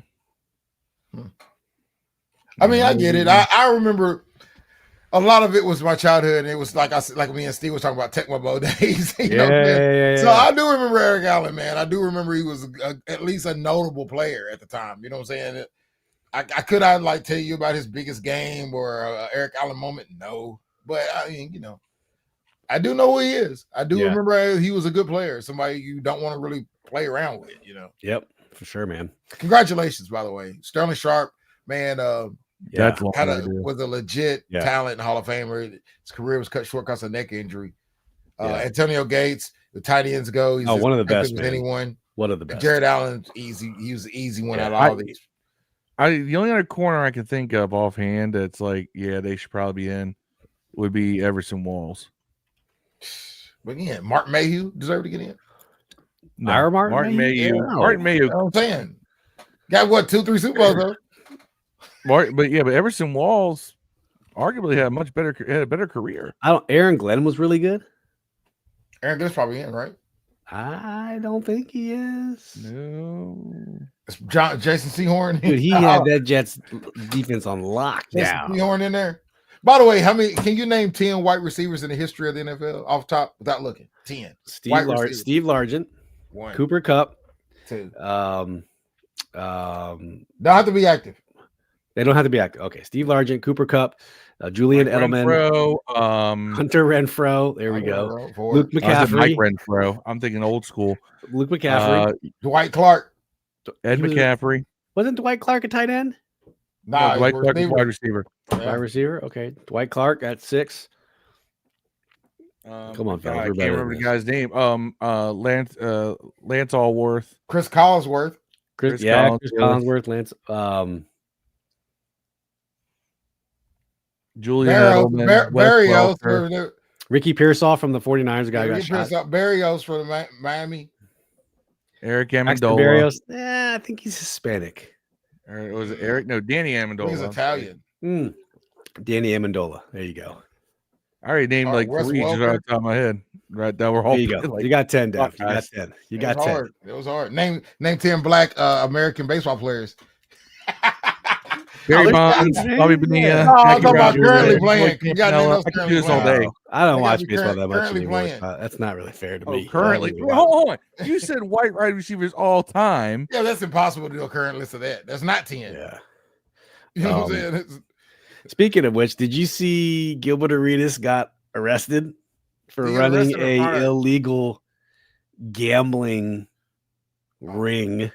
I mean, I get it. I remember a lot of it was my childhood, and it was like me and Steve was talking about Tecmo Bowl days. Yeah. So I do remember Eric Allen, man. I do remember he was at least a notable player at the time. You know what I'm saying? could I like tell you about his biggest game or Eric Allen moment? No, but I mean, I do know who he is. I do remember he was a good player, somebody you don't want to really play around with, Yep, for sure, man. Congratulations, by the way. Sterling Sharp, man, That's was a legit talent and Hall of Famer. His career was cut short because of neck injury. Antonio Gates, the tight ends go. He's one of the best, as anyone. One of the best. Jared Allen, easy. He was the easy one out of all these. The only other corner I can think of offhand that's like, they should probably be in would be Everson Walls. But again, Mark Mayhew deserved to get in. No, Martin Mayhew. Yeah. Martin Mayhew. You know what I'm saying? Got what, 2-3 Super Bowls though? But Everson Walls arguably had a better career. Aaron Glenn was really good. Aaron Glenn's probably in, right? I don't think he is. No. It's Jason Sehorn. Dude, he had that Jets defense on lockdown. Jason Sehorn in there. By the way, how many can you name 10 white receivers in the history of the NFL off top without looking? 10. Steve Largent, 1. Cooper Kupp, 2. Don't have to be active. They don't have to be active. Okay, Steve Largent, Cooper Kupp, Julian Edelman, Hunter Renfro. There we go. Luke McCaffrey. Mike Renfro. I'm thinking old school. Luke McCaffrey. Dwight Clark. Ed McCaffrey. Wasn't Dwight Clark a tight end? Nah, Dwight Clark was wide receiver. Wide receiver. Okay, Dwight Clark at 6. Come on, fellas. I can't remember the guy's name. Lance Allworth. Chris Collinsworth. Chris Collinsworth. Lance. Julian Edelman. Barrios. Ricky Pearsall from the 49ers. Guy got shot. Barrios for the Miami. Eric Amendola. Barrios. I think he's Hispanic. Or was it Eric? No, Danny Amendola. He's Italian. Danny Amendola. There you go. I already named like 3 just right off the top of my head. Right now we're hoping. There you go. You got 10, Dave. You got 10. You got 10. Hard. It was hard. Name 10 black American baseball players. Barry Bonds, Bobby Bonilla. No, I'm talking about currently playing. You got I can do this all day. I don't watch baseball that much anymore. That's not really fair to me. Currently, hold on. You said white wide receivers all time. Yeah, that's impossible to do a current list of that. That's not 10. Yeah. You know what I'm saying? Speaking of which, did you see Gilbert Arenas got arrested for running a illegal gambling ring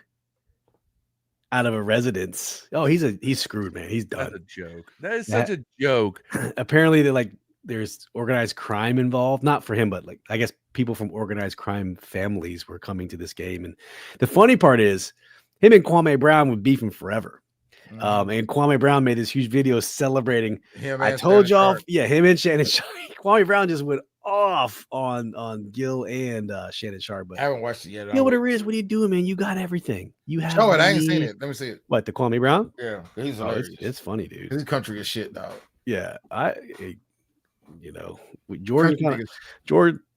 out of a residence? Oh, he's screwed, man. He's done. That's a joke. That is such a joke. Apparently, there's organized crime involved. Not for him, but I guess people from organized crime families were coming to this game. And the funny part is, him and Kwame Brown were beefing forever. And Kwame Brown made this huge video celebrating. I told y'all, him and Shannon Sharp. Kwame Brown just went off on Gil and Shannon Sharp. But I haven't watched it yet. What are you doing, man? You got everything. You have. Show it. I ain't seen it. Let me see it. What, the Kwame Brown? Yeah, he's hilarious. It's funny, dude. His country is shit, dog. Yeah,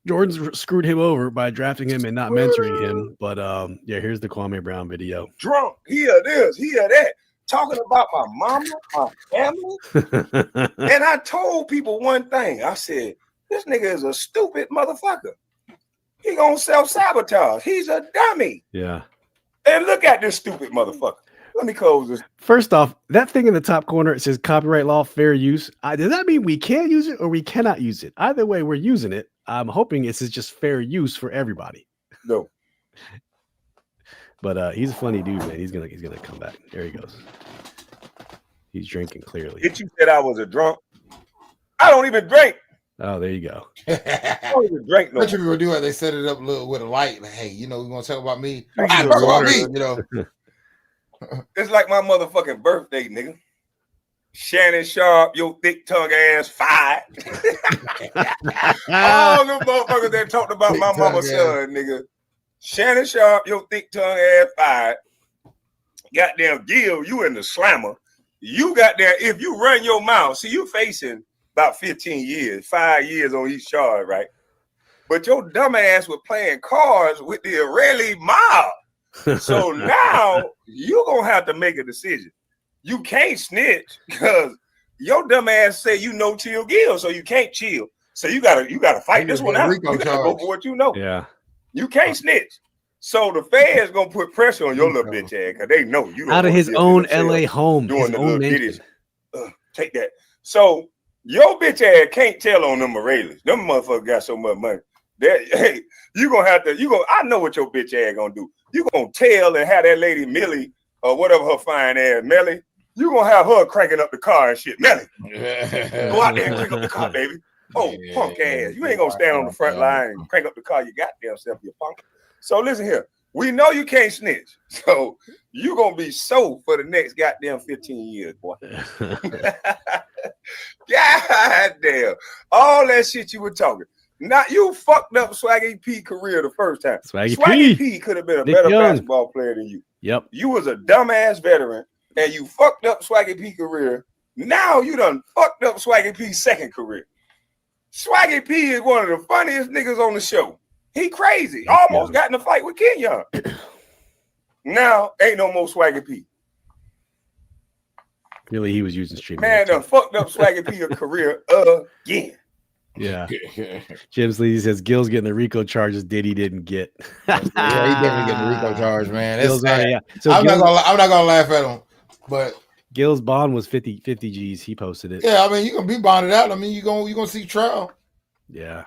Jordan's screwed him over by drafting him and not mentoring him. But here's the Kwame Brown video. Drunk, hear this, hear that. Talking about my mama, my family. And I told people one thing. I said, this nigga is a stupid motherfucker. He gonna self-sabotage. He's a dummy. Yeah. And look at this stupid motherfucker. Let me close this. First off, that thing in the top corner, it says copyright law, fair use. Does that mean we can use it or we cannot use it? Either way, we're using it. I'm hoping it's just fair use for everybody. No. But he's a funny dude, man. He's gonna come back. There he goes. He's drinking clearly. Did you said I was a drunk? I don't even drink. Oh, there you go. I don't even drink no. What you people do it? They set it up a little with a light. Like, hey, we gonna talk about me. Talk about me. It's like my motherfucking birthday, nigga. Shannon Sharp, your thick tongue ass fired. All them motherfuckers that talked about thick my mama's son, nigga. Shannon Sharp, your thick tongue ass fired. Goddamn Gil, you in the slammer. You got there. If you run your mouth, see you facing about 15 years, 5 years on each charge, right? But your dumb ass was playing cards with the Israeli mob. So now you're gonna have to make a decision. You can't snitch because your dumb ass say you know chill Gil, so you can't chill. So you gotta fight this one out. You gotta go for what you know. Yeah. You can't snitch. So the feds gonna put pressure on your little bitch ass because they know you don't out of his own LA home, doing his the own little mansion. ditties. Take that. So your bitch ass can't tell on them Morales. Them motherfuckers got so much money. That hey, you gonna have to. I know what your bitch ass gonna do. You gonna tell and have that lady Millie or whatever her fine ass Melly. You gonna have her cranking up the car and shit. Melly, go out there and crank up the car, baby. Oh, punk ass. You ain't gonna stand on the front line and crank up the car. You goddamn self, you punk. So listen here. We know you can't snitch. So you gonna be so for the next goddamn 15 years, boy. Goddamn. All that shit you were talking. Now you fucked up Swaggy P career the first time. Swaggy P could have been a better basketball player than you. Yep. You was a dumbass veteran and you fucked up Swaggy P career. Now you done fucked up Swaggy P's second career. Swaggy P is one of the funniest niggas on the show. He crazy. Almost got in a fight with Kenyon. Now ain't no more Swaggy P. Really, he was using streaming. Man, done fucked up Swaggy P career again. Yeah. James Lee says Gil's getting the RICO charges Diddy didn't get. Yeah, he definitely getting the RICO charge, man. It's Gil's sad. So I'm not gonna laugh at him, but Gil's bond was 50 G's. He posted it. Yeah, I mean, you're gonna be bonded out. I mean, you're gonna see trial. Yeah.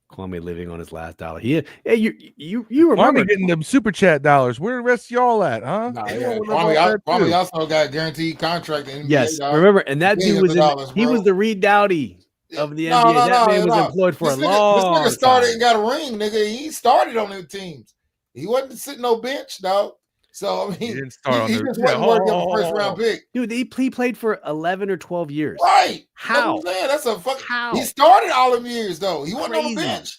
Kwame living on his last dollar. You remember Kwame getting them super chat dollars. Where the rest of y'all at, huh? Nah, yeah. Kwame also got a guaranteed contract in the NBA. Yes, remember, and that dude was he was the Reed Dowdy of the NBA. That man was employed for a long time. This nigga started and got a ring, nigga. He started on them teams. He wasn't sitting no bench, dog. So I mean, he just wasn't working up a first round pick. Dude, he played for 11 or 12 years. Right. How? That's a fucking. He started all them years though. He wasn't on the bench.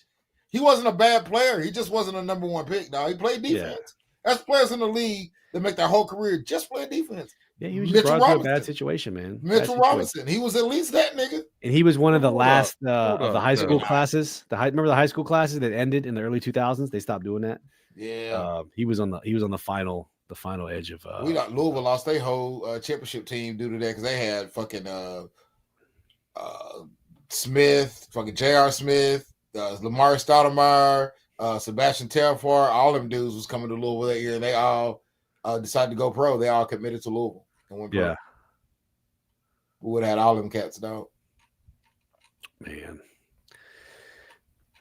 He wasn't a bad player. He just wasn't a number one pick, dog. He played defense. Yeah. There's players in the league that make their whole career just playing defense. Yeah, he was just brought to a bad situation, man. Mitchell Robinson. He was at least that nigga. And he was one of the last of the high school classes. Remember the high school classes that ended in the early 2000s? They stopped doing that. Yeah. He was on the final edge of Louisville lost their whole championship team due to that because they had fucking Smith, fucking J.R. Smith, Lamar Stoudemire, Sebastian Telfair, all them dudes was coming to Louisville that year, and they all decided to go pro. They all committed to Louisville and went pro. Yeah. We would have had all them cats, dog. Man.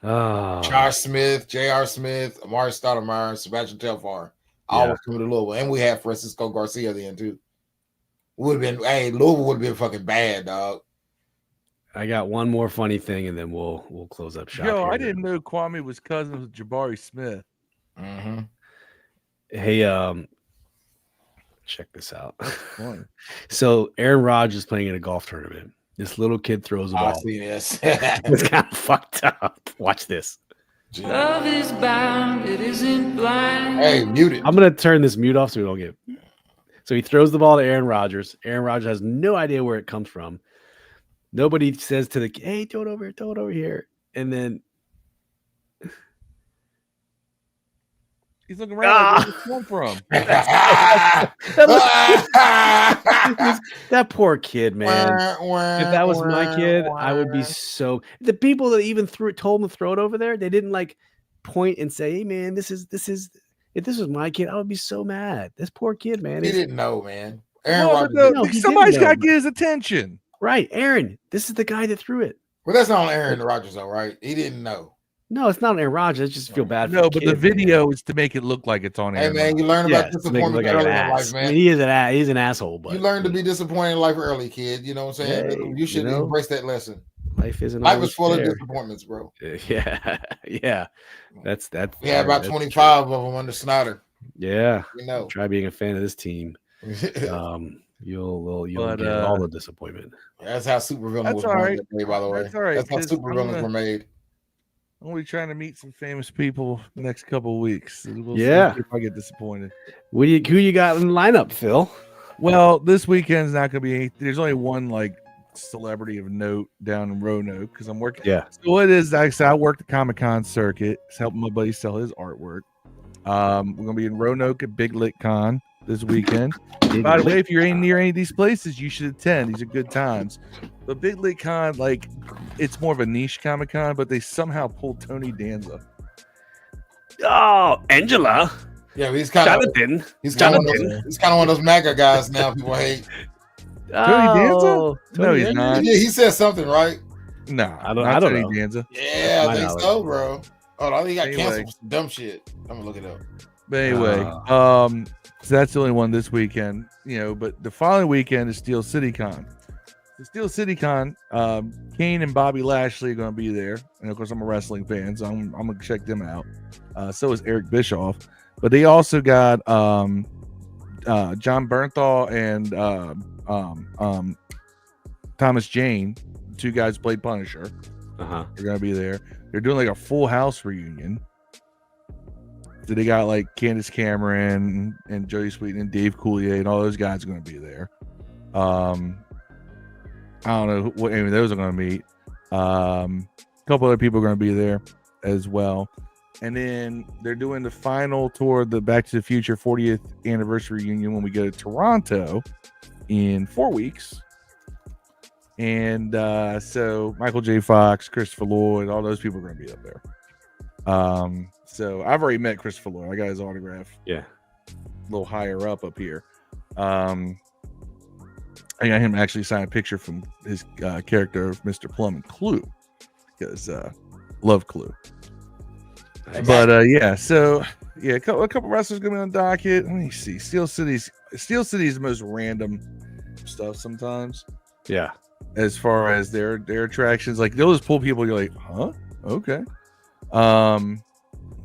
Josh Smith, J.R. Smith, Amari Stoudemire, Sebastian Telfair. All was coming to Louisville. And we had Francisco Garcia then too. Louisville would have been fucking bad, dog. I got one more funny thing, and then we'll close up shop. Yo, I didn't know Kwame was cousins with Jabari Smith. Mm-hmm. Hey, check this out. So Aaron Rodgers is playing in a golf tournament. This little kid throws a ball. I see this. It's kind of fucked up. Watch this. Love is bound, it isn't blind. Hey, mute it. I'm gonna turn this mute off so we don't get. So he throws the ball to Aaron Rodgers. Aaron Rodgers has no idea where it comes from. Nobody says to the kid, "Hey, throw it over here," and then he's looking around like, where's it come from? That poor kid, man. If that was my kid, I would be so. The people that even told him to throw it over there, they didn't like point and say, "Hey, man, this is." If this was my kid, I would be so mad. This poor kid, man. He didn't know, man. Somebody's got to get his attention. Right, Aaron. This is the guy that threw it. Well, that's not Aaron Rodgers, though, right? He didn't know. No, it's not Aaron Rodgers. I just feel bad for the kid, the video is to make it look like it's on Aaron. Hey, man, you learn about disappointment early in life, man. I mean, he's an asshole, but you learn to be disappointed in life early, kid. You know what I'm saying? Hey, you should embrace that lesson. Life is full of disappointments, bro. Yeah. That's Yeah, about 25 of them under Snyder. Yeah. You know. Try being a fan of this team. You'll get all the disappointment. That's how supervillains were made, by the way. That's all right. That's how supervillains were made. I'm gonna be trying to meet some famous people next couple of weeks. We'll see if I get disappointed. Who you got in the lineup, Phil? Well, this weekend's not gonna be. There's only one like celebrity of note down in Roanoke because I'm working. Yeah. So what it is, like I said, I work the Comic-Con circuit, helping my buddy sell his artwork. We're gonna be in Roanoke at Big Lit Con this weekend. By the way, if you're near any of these places, you should attend. These are good times. But Big Lit Con, like, it's more of a niche Comic-Con, but they somehow pulled Tony Danza. Oh, Angela. Yeah, but he's kind of Jonathan. He's kind of one of those MAGA guys now. People hate. Tony Danza? No, Tony he's Danza? not. Yeah, he said something, right? No, I don't Tony know. Danza. Yeah, I think so, bro. Oh, I think he got Anyway. canceled for some dumb shit. I'm gonna look it up. But anyway, so that's the only one this weekend, but the following weekend is Steel City Con. The Steel City Con, Kane and Bobby Lashley are going to be there. And of course, I'm a wrestling fan, so I'm going to check them out. So is Eric Bischoff. But they also got John Bernthal and Thomas Jane, two guys who played Punisher. They're going to be there. They're doing like a Full House reunion. So they got like Candace Cameron and Jodie Sweetin and Dave Coulier and all those guys are going to be there. I don't know what any of those are going to meet. A couple other people are going to be there as well. And then they're doing the final tour of the Back to the Future 40th anniversary reunion when we go to Toronto in 4 weeks. And so Michael J. Fox, Christopher Lloyd, all those people are going to be up there. So I've already met Christopher Lloyd. I got his autograph. Yeah. A little higher up here. I got him to actually sign a picture from his character of Mr. Plum and Clue because love Clue. But yeah, so yeah, a couple wrestlers gonna be on docket. Let me see. Steel City's the most random stuff sometimes. Yeah. As far as their attractions, like they'll just pull people. You're like, huh? Okay.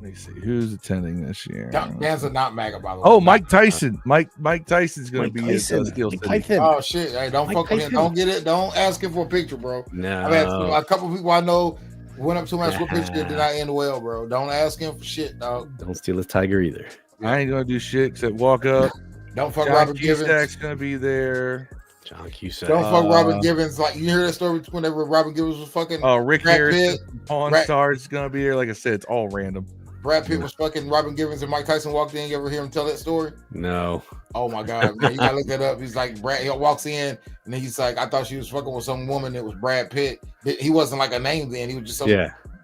Let me see who's attending this year. Danza not MAGA, by the way. Oh, Mike Tyson. Mike Tyson's going to be at Steel City. Oh shit! Hey, don't fuck with him. Don't get it. Don't ask him for a picture, bro. No. I mean, a couple people I know went up to him and asked for a picture. Did not end well, bro. Don't ask him for shit, dog. Don't steal his tiger either. I ain't gonna do shit except walk up. Don't fuck John Robert Givens. Cusack's gonna be there. John Cusack. Don't fuck Robert Givens. Like you hear that story whenever Robert Givens was fucking. Oh, Rick Brad Harris, Pitt. Pawn Stars is gonna be there. Like I said, it's all random. Brad Pitt was fucking Robin Givens and Mike Tyson walked in. You ever hear him tell that story? No. Oh my god, man, you gotta look that up. He's like Brad. He walks in and then he's like, I thought she was fucking with some woman that was Brad Pitt. He wasn't like a name then. He was just some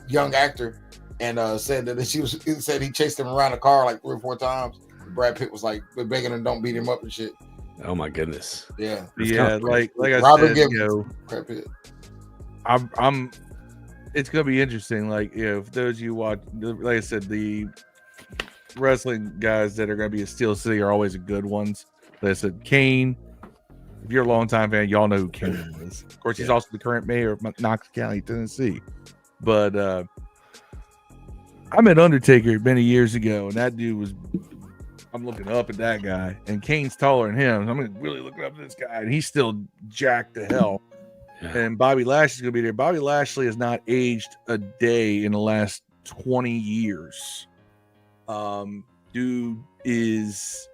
young actor, and said that she was. He said he chased him around the car like 3 or 4 times. Brad Pitt was like begging him don't beat him up and shit. Oh my goodness. Yeah. Yeah, like I Robert said, Givens, Brad Pitt. I'm. It's gonna be interesting. Like, if those of you watch, like I said, the wrestling guys that are gonna be at Steel City are always the good ones. Like I said, Kane. If you're a longtime fan, y'all know who Kane is. Of course, he's also the current mayor of Knox County, Tennessee. But I met Undertaker many years ago, and that dude was. I'm looking up at that guy, and Kane's taller than him. I'm really looking up at this guy, and he's still jacked to hell. And Bobby Lashley's gonna be there. Bobby Lashley has not aged a day in the last 20 years. Dude is.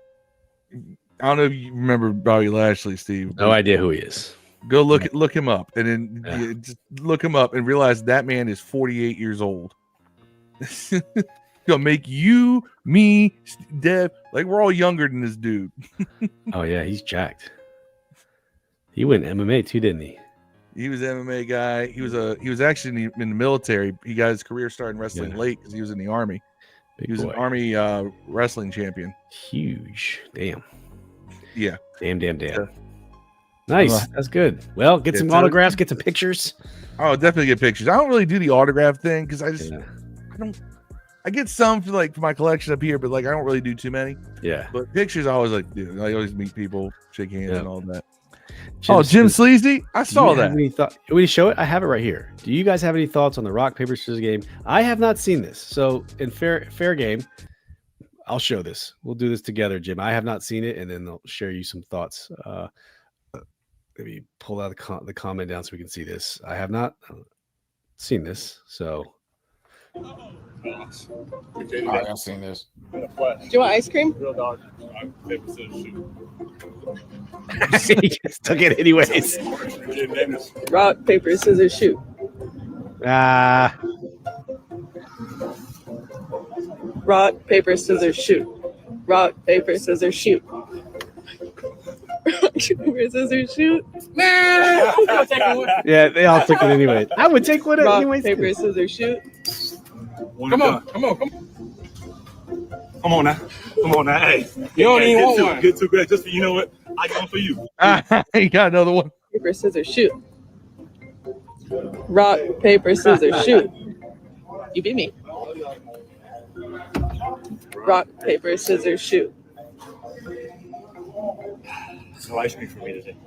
I don't know if you remember Bobby Lashley, Steve. No idea who he is. Go look him up, and then just look him up and realize that man is 48 years old. Gonna make you, me, Deb, like we're all younger than this dude. Oh yeah, he's jacked. He went MMA too, didn't he? He was an MMA guy. He was actually in the military. He got his career started in wrestling late because he was in the army. He was an army wrestling champion. Huge. Damn. Yeah. Damn. Nice. That's good. Well, get some autographs, get some pictures. Oh, definitely get pictures. I don't really do the autograph thing because I get some for my collection up here, but I don't really do too many. Yeah. But pictures I always do. I always meet people, shake hands and all that. Jim Sleazy? I saw that. Will you show it? I have it right here. Do you guys have any thoughts on the rock, paper, scissors game? I have not seen this. So in fair game, I'll show this. We'll do this together, Jim. I have not seen it, and then I'll share you some thoughts. Maybe pull out the comment down so we can see this. I have not seen this, so. All right, I've seen this. Do you want ice cream? Real dog. Paper, scissors, shoot. He just took it anyways. Rock, paper, scissors, shoot. Rock, paper, scissors, shoot. Rock, paper, scissors, shoot. Rock, paper, scissors, shoot. Yeah, they all took it anyway. I would take one Rock, anyways. paper, scissors, shoot. Come on. Come on now. Hey, You don't even want one. one. Get too good. Just for you know what? I got one for you. You got another one. Paper, scissors, shoot. Rock, paper, scissors, shoot. You beat me. Rock, paper, scissors, shoot. No ice cream for me today.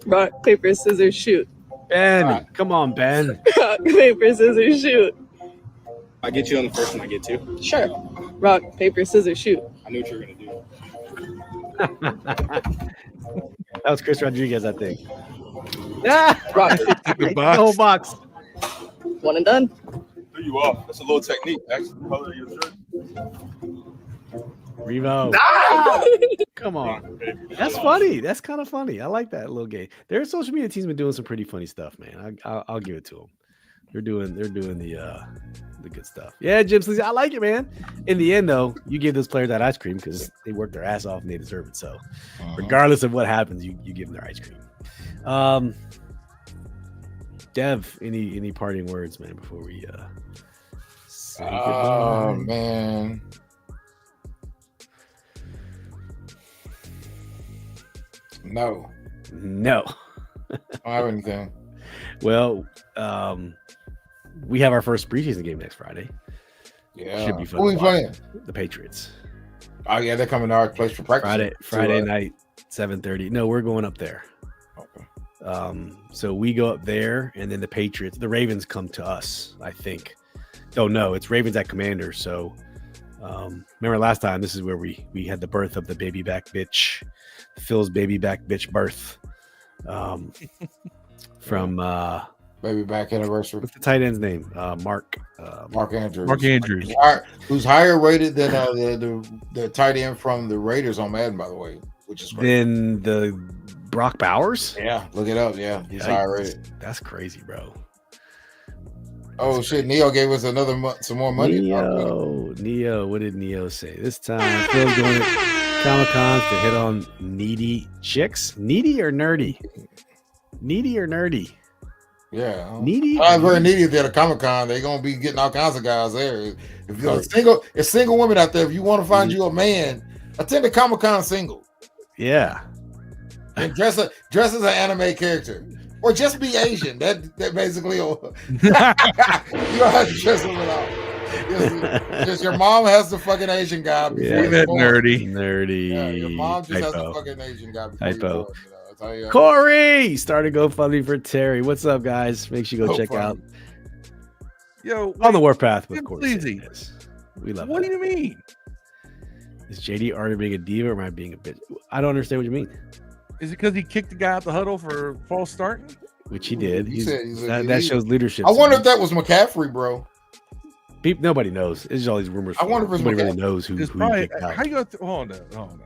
Rock, paper, scissors, shoot. Ben, come on, Ben. Rock, paper, scissors, shoot. I get you on the first one. I get two. Sure. Rock, paper, scissors, shoot. I knew what you were gonna do. That was Chris Rodriguez, I think. Rock, The The whole box. one and done. There you are. That's a little technique. Actually, the color of your shirt. Revo. Come on. That's funny. That's kind of funny. I like that little game. Their social media team's been doing some pretty funny stuff, man. I'll give it to them. They're doing the good stuff. Yeah, Jim Sleazy, I like it, man. In the end, though, you give those players that ice cream because they worked their ass off and they deserve it. So, regardless of what happens, you give them their ice cream. Dev, any parting words, man, before we say goodbye? Man. No. I don't have anything. Well, we have our first preseason game next Friday. Yeah. Should be fun. Who we playing? The Patriots. Oh yeah, they're coming to our place for practice. Friday night, 7:30. No, we're going up there. Okay. So we go up there, and then the Ravens come to us, I think. Oh no, it's Ravens at Commander. So remember last time, this is where we had the birth of the baby back bitch, Phil's baby back bitch birth. From baby back anniversary. What's the tight end's name? Mark Andrews. Mark Andrews. Who's higher rated than the tight end from the Raiders on Madden, by the way, which is crazy. Then the Brock Bowers? Yeah, look it up. Yeah, he's higher rated. That's crazy, bro. Oh shit! Neo gave us some more money. Neo, what did Neo say? This time, Phil's going to Comic-Cons to hit on needy chicks. Needy or nerdy? Needy or nerdy? Yeah, needy. I'm very needy at a Comic-Con. They're gonna be getting all kinds of guys there. If you're single women out there, if you want to find you a man, attend a Comic-Con single. Yeah, and dress as an anime character. Or just be Asian. That basically, you don't have to dress them at all. Just your mom has the fucking Asian guy. Yeah, that nerdy. Yeah, your mom just has the fucking Asian guy. Typo. Corey started GoFundMe for Terry. What's up, guys? Make sure you go check out. Yo, on the warpath with Corey. Easy. We love. What do you mean? Is JD already being a diva, or am I being a bitch? I don't understand what you mean. Is it because he kicked the guy out the huddle for false starting? Which he did. That shows leadership. I wonder if that was McCaffrey, bro. Nobody knows. It's just all these rumors. I wonder if nobody really knows who probably, how you go through? Hold on.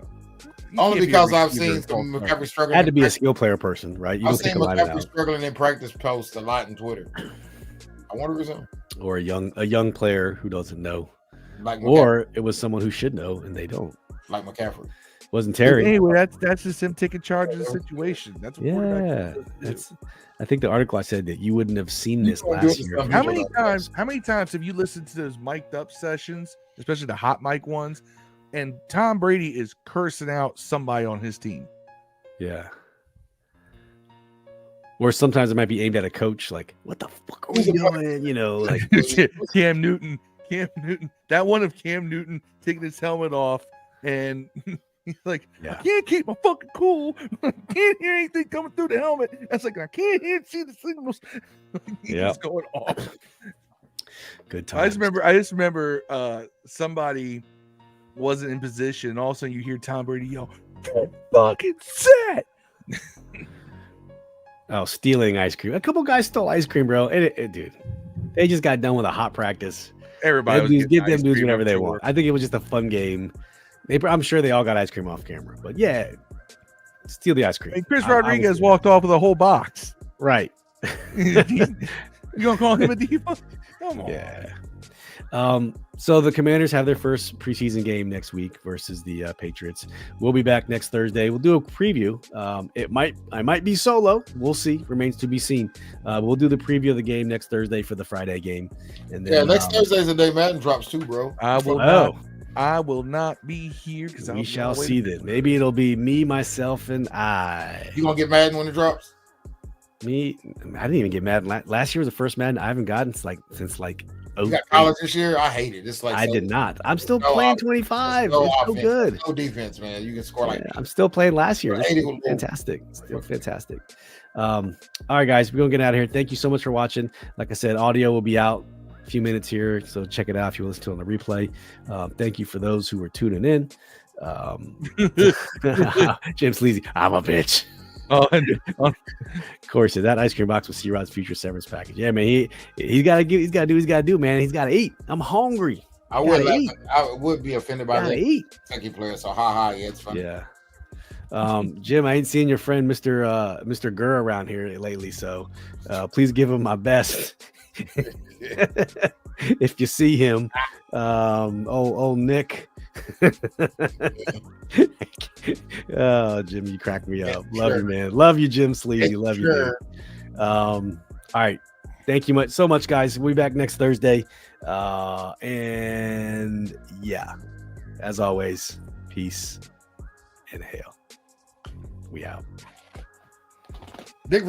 Only because I've seen McCaffrey struggling. Had to be a skill player person, right? I've seen McCaffrey struggling in practice posts a lot on Twitter. I wonder if it's him. Or a young player who doesn't know. Like or it was someone who should know and they don't. Like McCaffrey. Wasn't Terry. Anyway, that's just him taking charge of the situation. That's what I think the article I said that you wouldn't have seen this last year. How many times have you listened to those mic'd up sessions, especially the hot mic ones, and Tom Brady is cursing out somebody on his team? Yeah. Or sometimes it might be aimed at a coach, like, what the fuck are we doing? You know, like Cam Newton. That one of Cam Newton taking his helmet off and he's like, I can't keep my fucking cool. I can't hear anything coming through the helmet. That's like, I can't see the signals. He's going off. Good time. I just remember somebody wasn't in position, and all of a sudden you hear Tom Brady yell, "Get fucking set." Oh, stealing ice cream. A couple guys stole ice cream, bro. Dude, they just got done with a hot practice. Everybody get them dudes whenever they want. I think it was just a fun game. I'm sure they all got ice cream off camera, but yeah, steal the ice cream. And Chris Rodriguez walked off with a whole box. Right. You gonna call him a diva? Come on. Yeah. So the Commanders have their first preseason game next week versus the Patriots. We'll be back next Thursday. We'll do a preview. I might be solo. We'll see. Remains to be seen. We'll do the preview of the game next Thursday for the Friday game. And then, next Thursday's the day Madden drops too, bro. I I will not be here because we shall see that. Maybe it'll be me, myself, and I. You gonna get Madden when it drops? Me, I didn't even get Madden. Last year was the first Madden I haven't gotten since like. You got college this year? I hate it. It's like I did not. I'm still playing 25. It's so good. No defense, man. You can score like. I'm still playing last year. It's fantastic. Still fantastic. All right, guys, we're gonna get out of here. Thank you so much for watching. Like I said, audio will be out a few minutes here, so check it out if you listen to it on the replay. Thank you for those who were tuning in. Jim Sleazy, I'm a bitch. Of course, that ice cream box with C-Rod's future severance package. Yeah, man, he's got to do what he's got to do, man. He's got to eat. I'm hungry. I would be offended by that Kentucky player. So yeah, it's funny. Yeah. Jim, I ain't seen your friend Mr. Gurr around here lately, so please give him my best. If you see him, Nick. Oh, Jim, you crack me up. Love you, man. Love you, Jim Sleazy. Love you, man. All right. Thank you so much, guys. We'll be back next Thursday. And yeah, as always, peace and hail. We out. Big